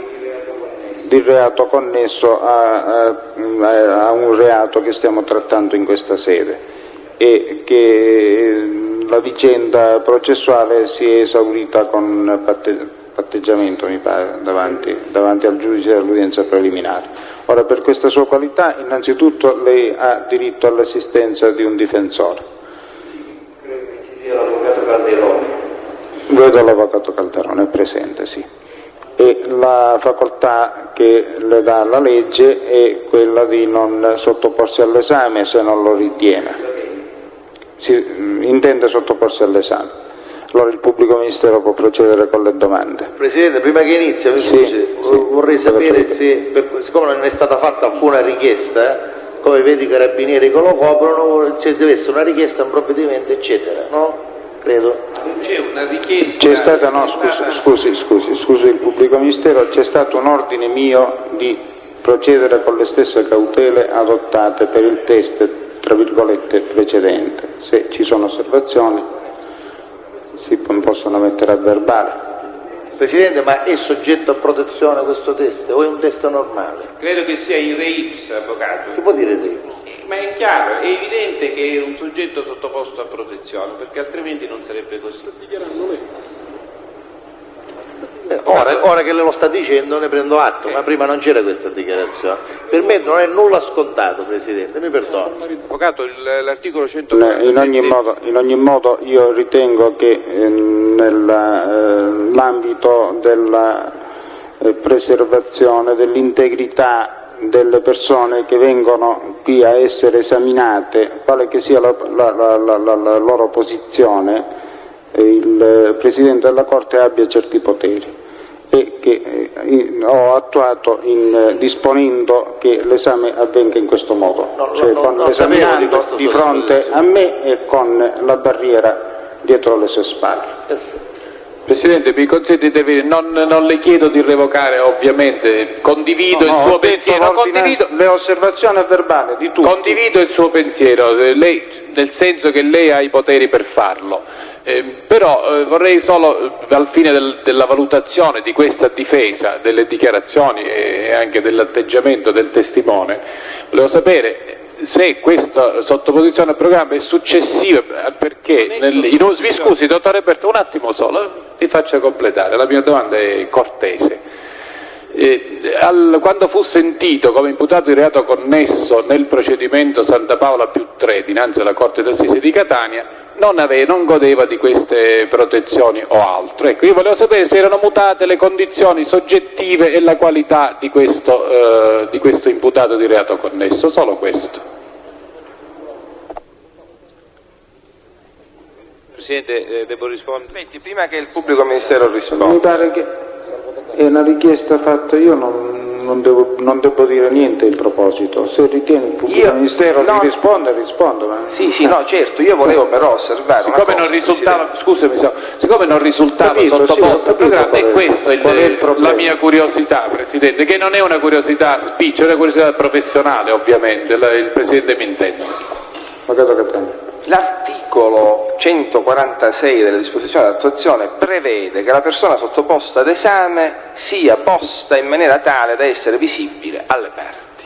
di reato connesso a un reato che stiamo trattando in questa sede e che la vicenda processuale si è esaurita con patteggiamento, mi pare, davanti al giudice dell'udienza preliminare. Ora, per questa sua qualità, innanzitutto lei ha diritto all'assistenza di un difensore.
Credo che ci sia l'avvocato Calderone.
Vedo l'avvocato Calderone, è presente, sì. E la facoltà che le dà la legge è quella di non sottoporsi all'esame se non lo ritiene. Intende sottoporsi all'esame. Allora il pubblico ministero può procedere con le domande.
Presidente, prima che inizi, vorrei sapere se, siccome non è stata fatta alcuna richiesta, come vedi i carabinieri che lo coprono, deve essere una richiesta, un provvedimento, eccetera, no? Credo.
C'è una richiesta.
C'è stata, no, scusi il pubblico ministero, c'è stato un ordine mio di procedere con le stesse cautele adottate per il test, tra virgolette, precedente. Se ci sono osservazioni si possono mettere a verbale.
Presidente, ma è soggetto a protezione questo test o è un test normale?
Credo che sia il REIPS, avvocato.
Che vuol dire il REIPS?
Ma è chiaro, è evidente che è un soggetto sottoposto a protezione, perché altrimenti non sarebbe così.
Ora che le lo sta dicendo ne prendo atto, ma prima non c'era questa dichiarazione. Per me non è nulla scontato, Presidente, mi perdoni.
Avvocato, l'articolo 147...
In ogni modo io ritengo che nell'ambito della preservazione dell'integrità delle persone che vengono qui a essere esaminate, quale che sia la loro posizione, il Presidente della Corte abbia certi poteri e che ho attuato disponendo che l'esame avvenga in questo modo, con l'esaminando di fronte a me e con la barriera dietro le sue spalle.
Presidente, mi consente di intervenire, non le chiedo di revocare, ovviamente, condivido il suo pensiero,
le osservazioni verbali di tutti.
Condivido il suo pensiero, nel senso che lei ha i poteri per farlo, però vorrei solo, al fine della valutazione di questa difesa, delle dichiarazioni e anche dell'atteggiamento del testimone, volevo sapere se questa sottoposizione al programma è successiva, perché mi scusi dottore Berto, un attimo solo, vi faccio completare, la mia domanda è cortese. Quando fu sentito come imputato di reato connesso nel procedimento Santa Paola più 3 dinanzi alla Corte d'Assise di Catania, non godeva di queste protezioni o altro. Ecco, io volevo sapere se erano mutate le condizioni soggettive e la qualità di questo imputato di reato connesso, solo questo.
Presidente, devo rispondere?
Prima che il pubblico ministero risponda.
Mi pare che è una richiesta fatta, io non devo dire niente in proposito, se ritiene il pubblico ministero di rispondere, rispondo. Ma...
No, certo, io volevo però osservare
siccome non risultava, siccome non risultava sottoposto al programma, e questa è la mia curiosità, Presidente, che non è una curiosità spiccia, è una curiosità professionale, ovviamente, il Presidente mi intende.
L'articolo 146 delle disposizioni d'attuazione prevede che la persona sottoposta ad esame sia posta in maniera tale da essere visibile alle parti.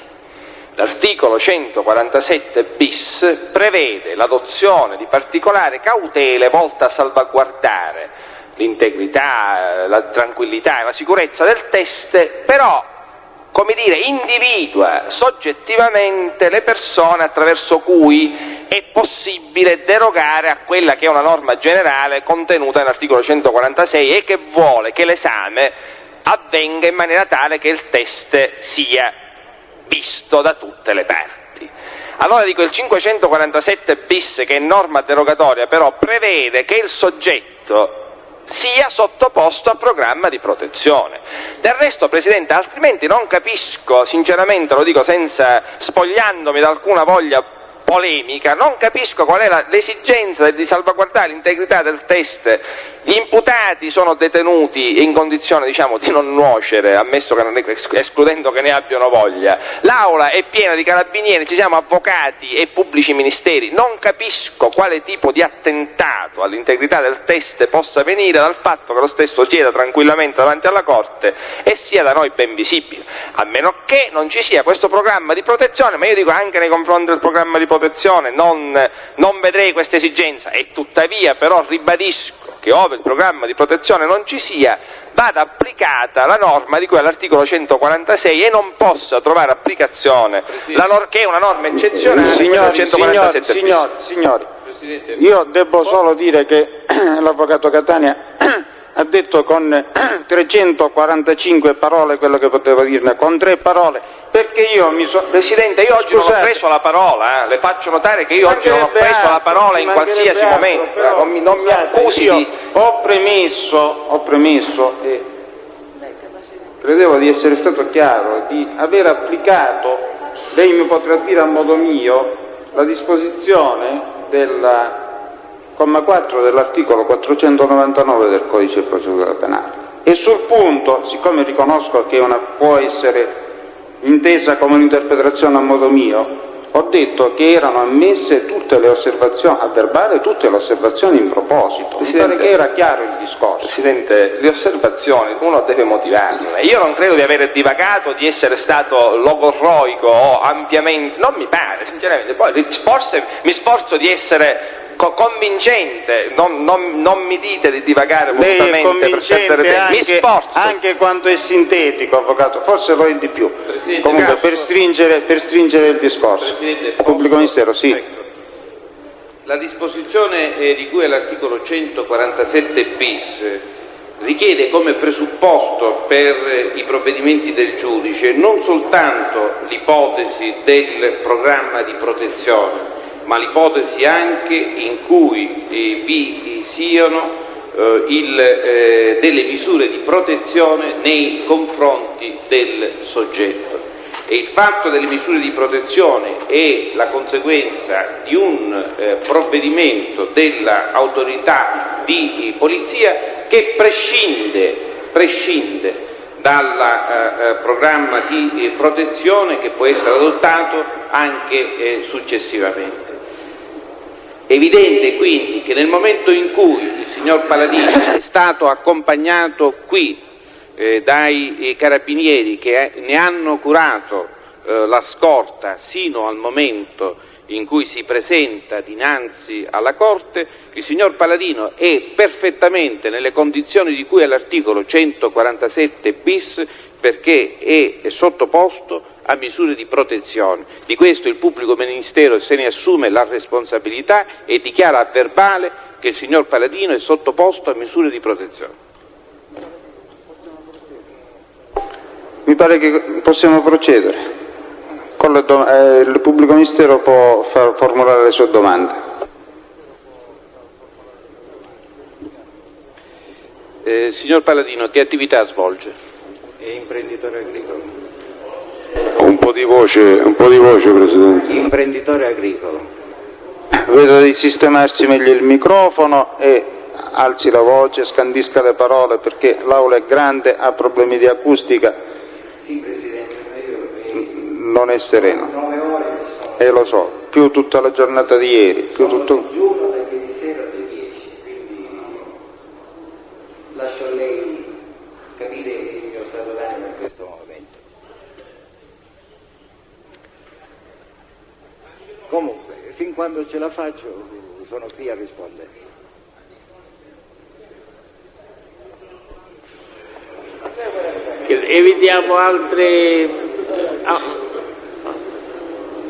L'articolo 147 bis prevede l'adozione di particolari cautele volte a salvaguardare l'integrità, la tranquillità e la sicurezza del test, però individua soggettivamente le persone attraverso cui è possibile derogare a quella che è una norma generale contenuta nell'articolo 146 e che vuole che l'esame avvenga in maniera tale che il test sia visto da tutte le parti. Allora dico, il 547 bis, che è norma derogatoria, però prevede che il soggetto sia sottoposto a programma di protezione. Del resto, Presidente, altrimenti non capisco, sinceramente lo dico senza spogliandomi da alcuna voglia polemica, non capisco qual è l'esigenza di salvaguardare l'integrità del test. Gli imputati sono detenuti in condizione, diciamo, di non nuocere, ammesso che non è, escludendo che ne abbiano voglia. L'aula è piena di carabinieri, ci siamo avvocati e pubblici ministeri. Non capisco quale tipo di attentato all'integrità del test possa venire dal fatto che lo stesso sieda tranquillamente davanti alla Corte e sia da noi ben visibile, a meno che non ci sia questo programma di protezione. Ma io dico, anche nei confronti del programma di protezione non vedrei questa esigenza, e tuttavia però ribadisco che ove il programma di protezione non ci sia, vada applicata la norma di cui all'articolo 146 e non possa trovare applicazione che è una norma eccezionale.
Signori, io devo solo dire che l'avvocato Catania ha detto con 345 parole quello che poteva dirne con 3 parole, perché io mi sono...
Presidente, io oggi non ho preso la parola, le faccio notare che io oggi non ho preso la parola in qualsiasi momento,
però,
non mi accusi
io
di...
ho premesso e credevo di essere stato chiaro, di aver applicato, lei mi potrà dire a modo mio, la disposizione del comma 4 dell'articolo 499 del Codice di Procedura Penale. E sul punto, siccome riconosco che può essere intesa come un'interpretazione a modo mio, ho detto che erano ammesse tutte le osservazioni a verbale, tutte le osservazioni in proposito. Mi pare che era chiaro il discorso.
Presidente, le osservazioni uno deve motivarle. Io non credo di aver divagato, di essere stato logorroico o ampiamente, non mi pare, sinceramente. Poi forse mi sforzo di essere convincente, non mi dite di divagare volutamente per perdere tempo. Mi sforzo.
Anche quanto è sintetico, avvocato, forse lo è di più.
Presidente,
comunque per stringere il discorso.
Presidente,
Pubblico Ministero, sì.
Ecco. La disposizione di cui all'articolo 147 bis richiede come presupposto per i provvedimenti del giudice non soltanto l'ipotesi del programma di protezione, ma l'ipotesi anche in cui vi siano delle misure di protezione nei confronti del soggetto. E il fatto delle misure di protezione è la conseguenza di un provvedimento dell'autorità di polizia che prescinde dal programma di protezione che può essere adottato anche successivamente. È evidente quindi che nel momento in cui il signor Paladini è stato accompagnato qui dai carabinieri che ne hanno curato la scorta sino al momento in cui si presenta dinanzi alla Corte, il signor Paladino è perfettamente nelle condizioni di cui all'articolo 147 bis, perché è sottoposto a misure di protezione. Di questo il pubblico ministero se ne assume la responsabilità e dichiara a verbale che il signor Paladino è sottoposto a misure di protezione.
Mi pare che possiamo procedere. Il pubblico ministero può formulare le sue domande.
Signor Paladino, che attività svolge?
È imprenditore agricolo.
Un po' di voce, Presidente.
Imprenditore agricolo.
Vedo di sistemarsi meglio il microfono e alzi la voce, scandisca le parole, perché l'aula è grande, ha problemi di acustica.
Sì, Presidente, ma io
non è sereno.
9 ore mi sono.
Lo so, più tutta la giornata di ieri. Più tutto...
digiuno da ieri sera alle 10, quindi lascio a lei capire il mio stato d'animo in questo momento. Comunque, fin quando ce la faccio, sono qui a rispondere.
Evitiamo altre...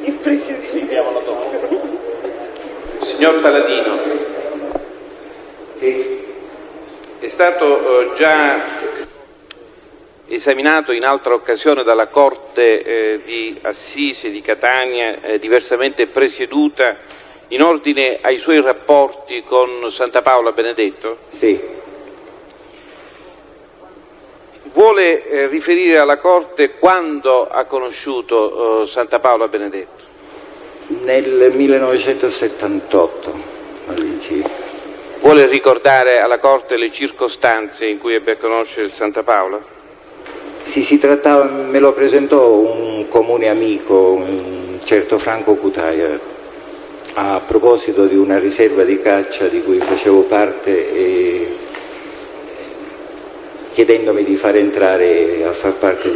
Il Presidente.
Signor Paladino,
sì.
È stato già esaminato in altra occasione dalla Corte di Assise di Catania, diversamente presieduta, in ordine ai suoi rapporti con Santa Paola Benedetto?
Sì.
vuole riferire alla Corte quando ha conosciuto Santa Paola Benedetto?
Nel 1978 all'incirca.
Vuole ricordare alla Corte le circostanze in cui ebbe a conoscere Santa Paola?
Sì, si trattava, me lo presentò un comune amico, un certo Franco Cutaia, a proposito di una riserva di caccia di cui facevo parte e chiedendomi di far entrare a far parte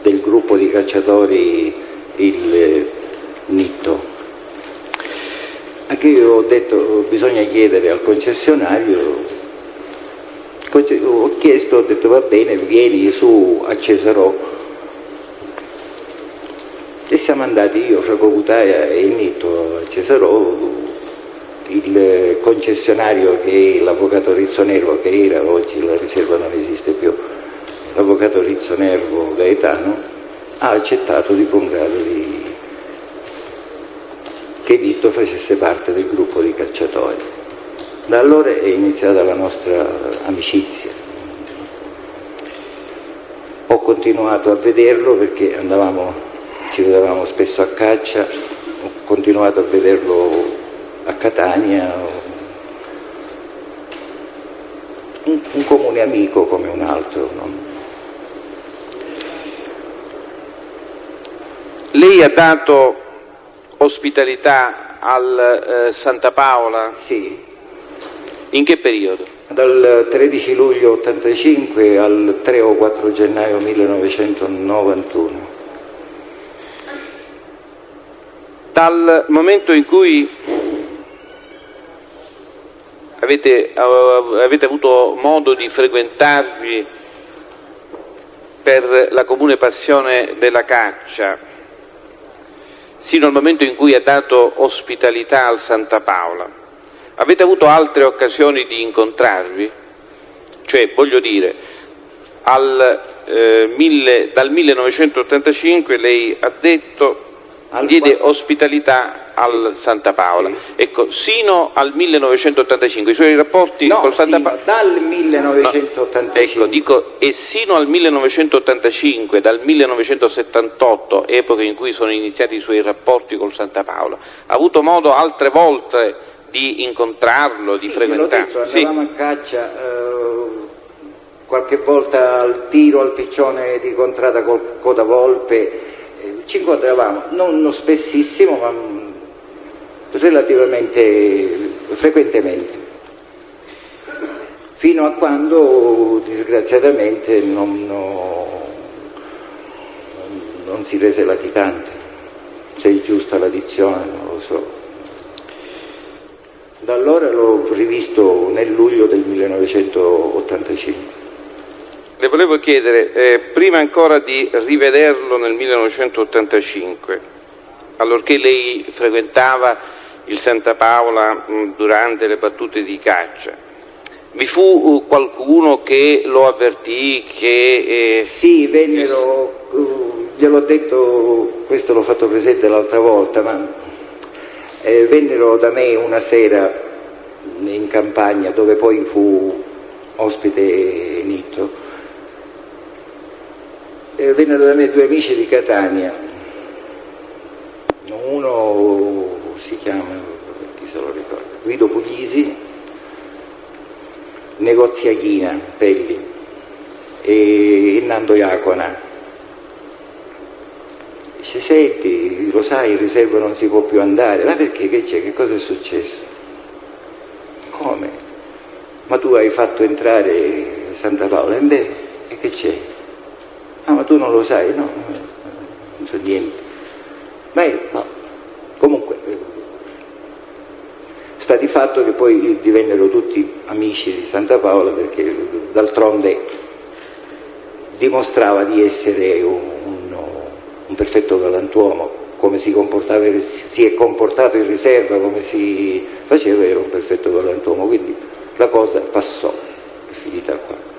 del gruppo di cacciatori il Nitto. Anche io ho detto bisogna chiedere al concessionario, ho chiesto, ho detto va bene, vieni su a Cesarò, e siamo andati io, Franco Cutaia e il Nitto a Cesarò. Il concessionario, che è l'avvocato Rizzonervo, che era, oggi la riserva non esiste più, l'avvocato Rizzonervo Gaetano, ha accettato di buon grado che Nitto facesse parte del gruppo di cacciatori. Da allora è iniziata la nostra amicizia. Ho continuato a vederlo perché ci vedevamo spesso a caccia, ho continuato a vederlo a Catania, un comune amico come un altro. No?
Lei ha dato ospitalità al Santa Paola?
Sì.
In che periodo?
Dal 13 luglio 85 al 3 o 4 gennaio 1991.
Dal momento in cui avete avuto modo di frequentarvi per la comune passione della caccia, sino al momento in cui ha dato ospitalità al Santa Paola, avete avuto altre occasioni di incontrarvi? Cioè, voglio dire, dal 1985 lei ha detto diede ospitalità al Santa Paola. Sì. Ecco, sino al 1985 i suoi rapporti col Santa Paola...
dal 1985.
No, ecco, dico, e sino al 1985, dal 1978, epoca in cui sono iniziati i suoi rapporti col Santa Paola, ha avuto modo altre volte di incontrarlo, di frequentarlo?
Sì, andavamo a caccia, qualche volta al tiro, al piccione di contrada col codavolpe. Ci incontravamo, non spessissimo, ma relativamente frequentemente, fino a quando disgraziatamente non si rese latitante. Se è giusta la dizione non lo so. Da allora l'ho rivisto nel luglio del 1985.
Le volevo chiedere, prima ancora di rivederlo nel 1985, allorché lei frequentava il Santa Paola durante le battute di caccia, vi fu qualcuno che lo avvertì che...
Sì, vennero, gliel'ho detto, questo l'ho fatto presente l'altra volta, ma vennero da me una sera in campagna, dove poi fu ospite Nitto. Vennero da me due amici di Catania, uno si chiama, chi se lo ricorda, Guido Puglisi, Negoziaghina, Pelli, e Nando Iacona. Dice, senti, lo sai, in riserva non si può più andare. Ma perché? Che c'è? Che cosa è successo? Come? Ma tu hai fatto entrare Santa Paola? E beh, e che c'è? Ah, ma tu non lo sai? No, non so niente. Ma no, comunque sta di fatto che poi divennero tutti amici di Santa Paola, perché d'altronde dimostrava di essere un perfetto galantuomo, come si è comportato in riserva, come si faceva, era un perfetto galantuomo, quindi la cosa passò, è finita qua.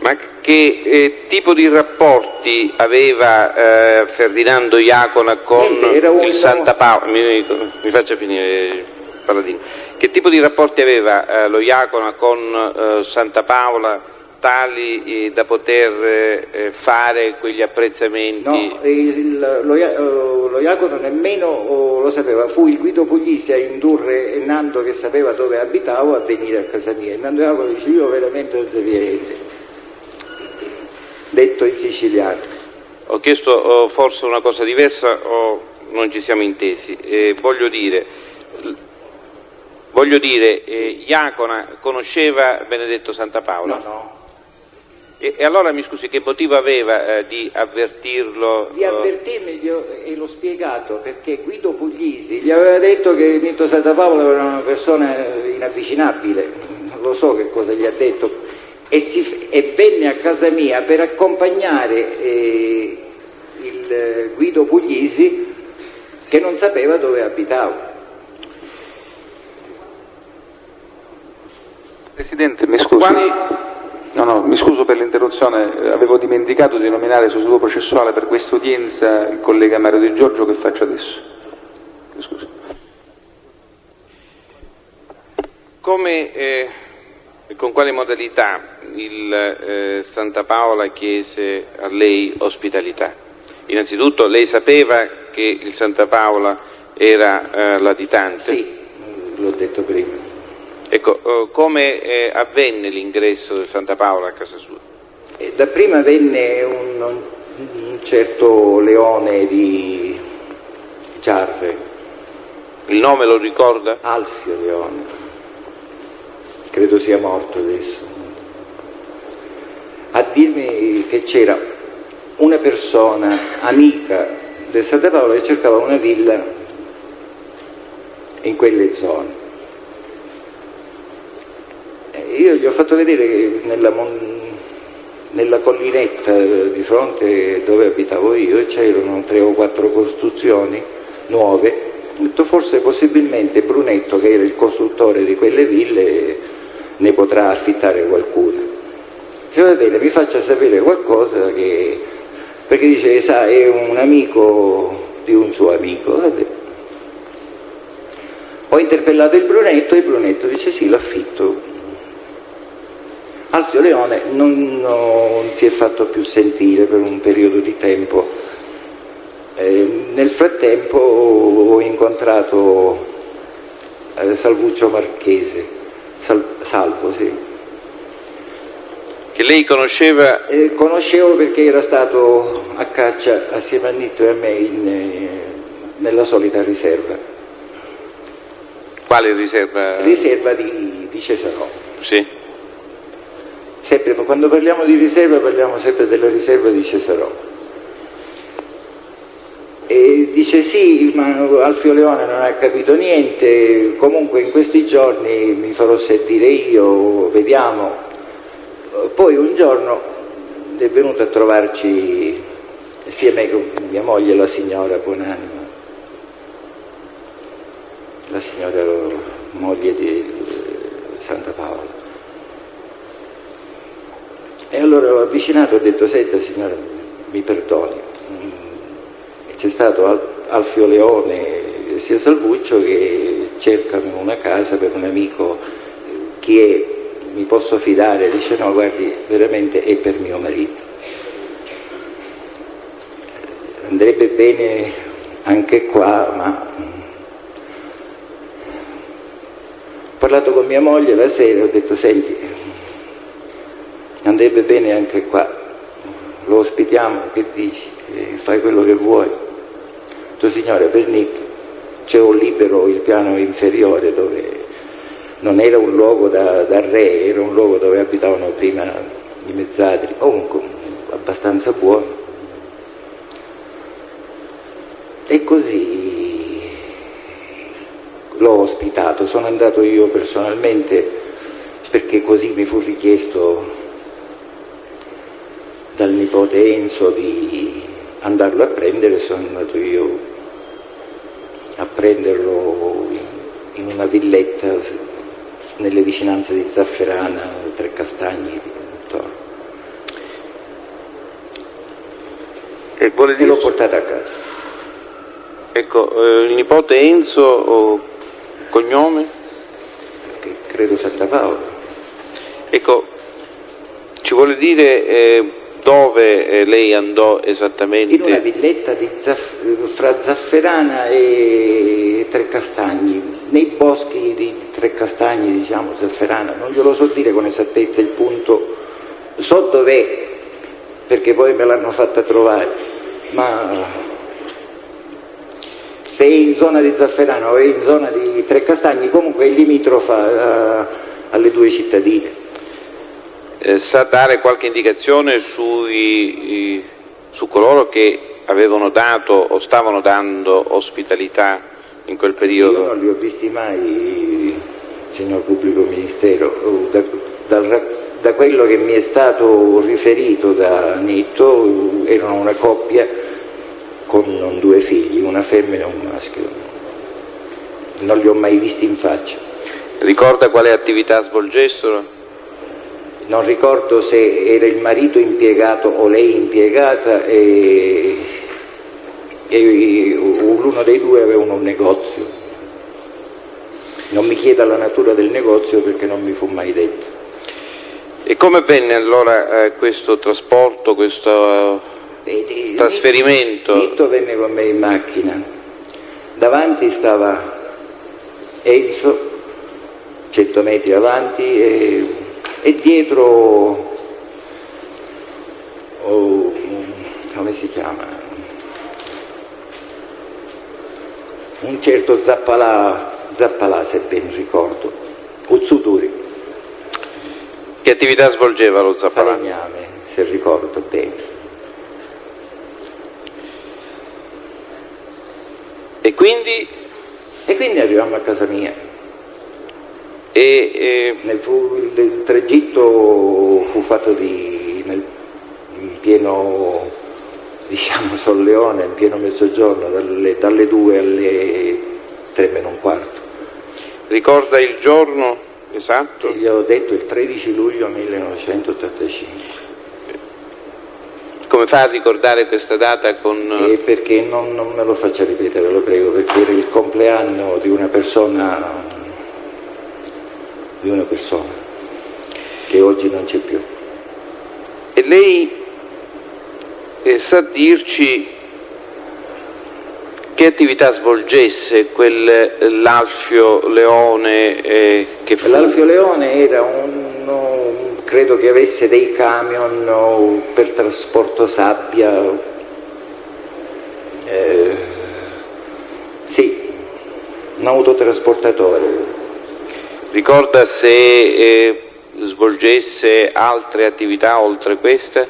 Ma che tipo di rapporti aveva Ferdinando Iacona con il Santa Paola? Mi faccia finire, Paladino. Che tipo di rapporti aveva lo Iacona con Santa Paola tali da poter fare quegli apprezzamenti?
No, lo Iacono nemmeno lo sapeva, fu il Guido Puglisi a indurre Nando, che sapeva dove abitavo, a venire a casa mia. E Nando Iacono dice: io veramente non sapevo niente, detto in siciliano.
Ho chiesto forse una cosa diversa o non ci siamo intesi. Voglio dire, Iacona conosceva Benedetto Santapaola?
No.
E allora mi scusi, che motivo aveva di avvertirlo?
Di avvertirmi, e l'ho spiegato, perché Guido Puglisi gli aveva detto che Benedetto Santapaola era una persona inavvicinabile, non lo so che cosa gli ha detto, e venne a casa mia per accompagnare il Guido Puglisi, che non sapeva dove abitavo.
Presidente, mi scusi. Mi scuso per l'interruzione, avevo dimenticato di nominare sostituto processuale per questa udienza il collega Mario Di Giorgio, che faccio adesso. Mi scusi.
Come e con quale modalità il Santapaola chiese a lei ospitalità? Innanzitutto, lei sapeva che il Santapaola era latitante?
Sì, l'ho detto prima.
Ecco, come avvenne l'ingresso del Santapaola a casa sua?
Dapprima venne un certo Leone di Giarre.
Il nome lo ricorda?
Alfio Leone, credo sia morto adesso, a dirmi che c'era una persona amica del Santapaola che cercava una villa in quelle zone. Io gli ho fatto vedere che nella collinetta di fronte dove abitavo io c'erano 3 o 4 costruzioni nuove. Ho detto: forse possibilmente Brunetto, che era il costruttore di quelle ville, ne potrà affittare qualcuna. Dice: va bene, mi faccia sapere qualcosa, perché dice, sa, è un amico di un suo amico. Vabbè. Ho interpellato il Brunetto e il Brunetto dice: sì, l'affitto. Alfio Leone non si è fatto più sentire per un periodo di tempo. Nel frattempo ho incontrato Salvuccio Marchese, Salvo, sì.
Che lei conosceva?
Conoscevo perché era stato a caccia assieme a Nitto e a me nella solita riserva.
Quale riserva?
Riserva di Cesarò.
Sì.
Sempre, quando parliamo di riserva parliamo sempre della riserva di Cesarò. E dice: sì, ma Alfio Leone non ha capito niente, comunque in questi giorni mi farò sentire io, vediamo. Poi un giorno è venuto a trovarci sia me che mia moglie, la signora Buonanima, la signora moglie di Santapaola. E allora l'ho avvicinato e ho detto: senta signora, mi perdoni, c'è stato Alfio Leone e sia Salvuccio che cercano una casa per un amico. Chi è? Mi posso fidare? Dice: no, guardi, veramente è per mio marito. Andrebbe bene anche qua, ma ho parlato con mia moglie la sera e ho detto: senti, andrebbe bene anche qua, lo ospitiamo, che dici? Fai quello che vuoi. Tu signore, per Nick c'è un libero, il piano inferiore, dove non era un luogo da re, era un luogo dove abitavano prima i mezzadri, comunque abbastanza buono. E così l'ho ospitato, sono andato io personalmente perché così mi fu richiesto dal nipote Enzo di andarlo a prendere. Sono andato io a prenderlo in una villetta nelle vicinanze di Zafferana, Tre Castagni, intorno.
E l'ho
portato a casa.
Ecco, il nipote Enzo, cognome?
Che credo Santapaola.
Ecco, Ci vuole dire dove lei andò esattamente?
In una villetta fra Zafferana e Trecastagni, nei boschi di Trecastagni, diciamo, Zafferana, non glielo so dire con esattezza il punto, so dov'è perché poi me l'hanno fatta trovare, ma se è in zona di Zafferana o è in zona di Trecastagni comunque è limitrofa alle due cittadine.
Sa dare qualche indicazione su coloro che avevano dato o stavano dando ospitalità in quel periodo?
Io non li ho visti mai, signor Pubblico Ministero. Da quello che mi è stato riferito da Nitto, erano una coppia con 2 figli, una femmina e un maschio. Non li ho mai visti in faccia.
Ricorda quale attività svolgessero?
Non ricordo se era il marito impiegato o lei impiegata e l'uno dei due aveva un negozio. Non mi chieda la natura del negozio perché non mi fu mai detto.
E come avvenne allora questo trasporto, questo trasferimento?
Nitto venne con me in macchina. Davanti stava Enzo, 100 metri avanti, e dietro, come si chiama? Un certo Zappalà se ben ricordo, Uzzuturi.
Che attività svolgeva lo Zappalà?
Falegname, se ricordo bene.
E quindi?
E quindi arrivammo a casa mia. Il tragitto fu fatto in pieno, diciamo, solleone, in pieno mezzogiorno, dalle 2 alle 3 meno un quarto.
Ricorda il giorno esatto?
E gli ho detto il 13 luglio 1985.
Come fa a ricordare questa data con...
perché non me lo faccia ripetere, lo prego, perché era il compleanno di una persona che oggi non c'è più.
E lei sa dirci che attività svolgesse quell'Alfio Leone che fu?
L'Alfio Leone era credo che avesse dei camion per trasporto sabbia, sì, un autotrasportatore.
Ricorda se svolgesse altre attività oltre queste?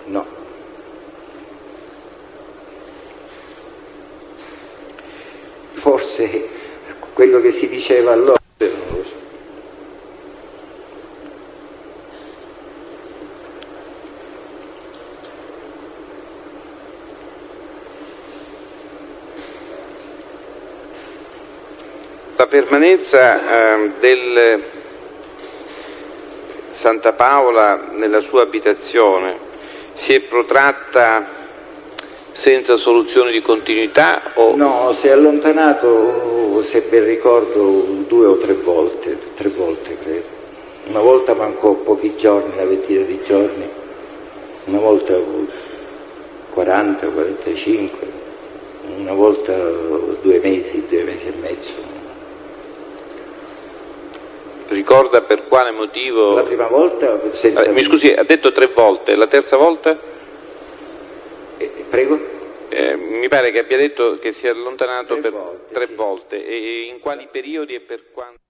No. Forse quello che si diceva allora, non lo so.
La permanenza del Santa Paola nella sua abitazione si è protratta senza soluzione di continuità?
No, si è allontanato, se ben ricordo, 2 o 3 volte, 3 volte credo. Una volta mancò pochi giorni, una ventina di giorni, una volta 40, 45, una volta 2 mesi, 2 mesi e mezzo.
Ricorda per quale motivo?
La prima volta senza...
Mi scusi, ha detto 3 volte, la terza volta?
Prego?
Mi pare che abbia detto che si è allontanato per 3 volte. E in quali periodi e per quanto?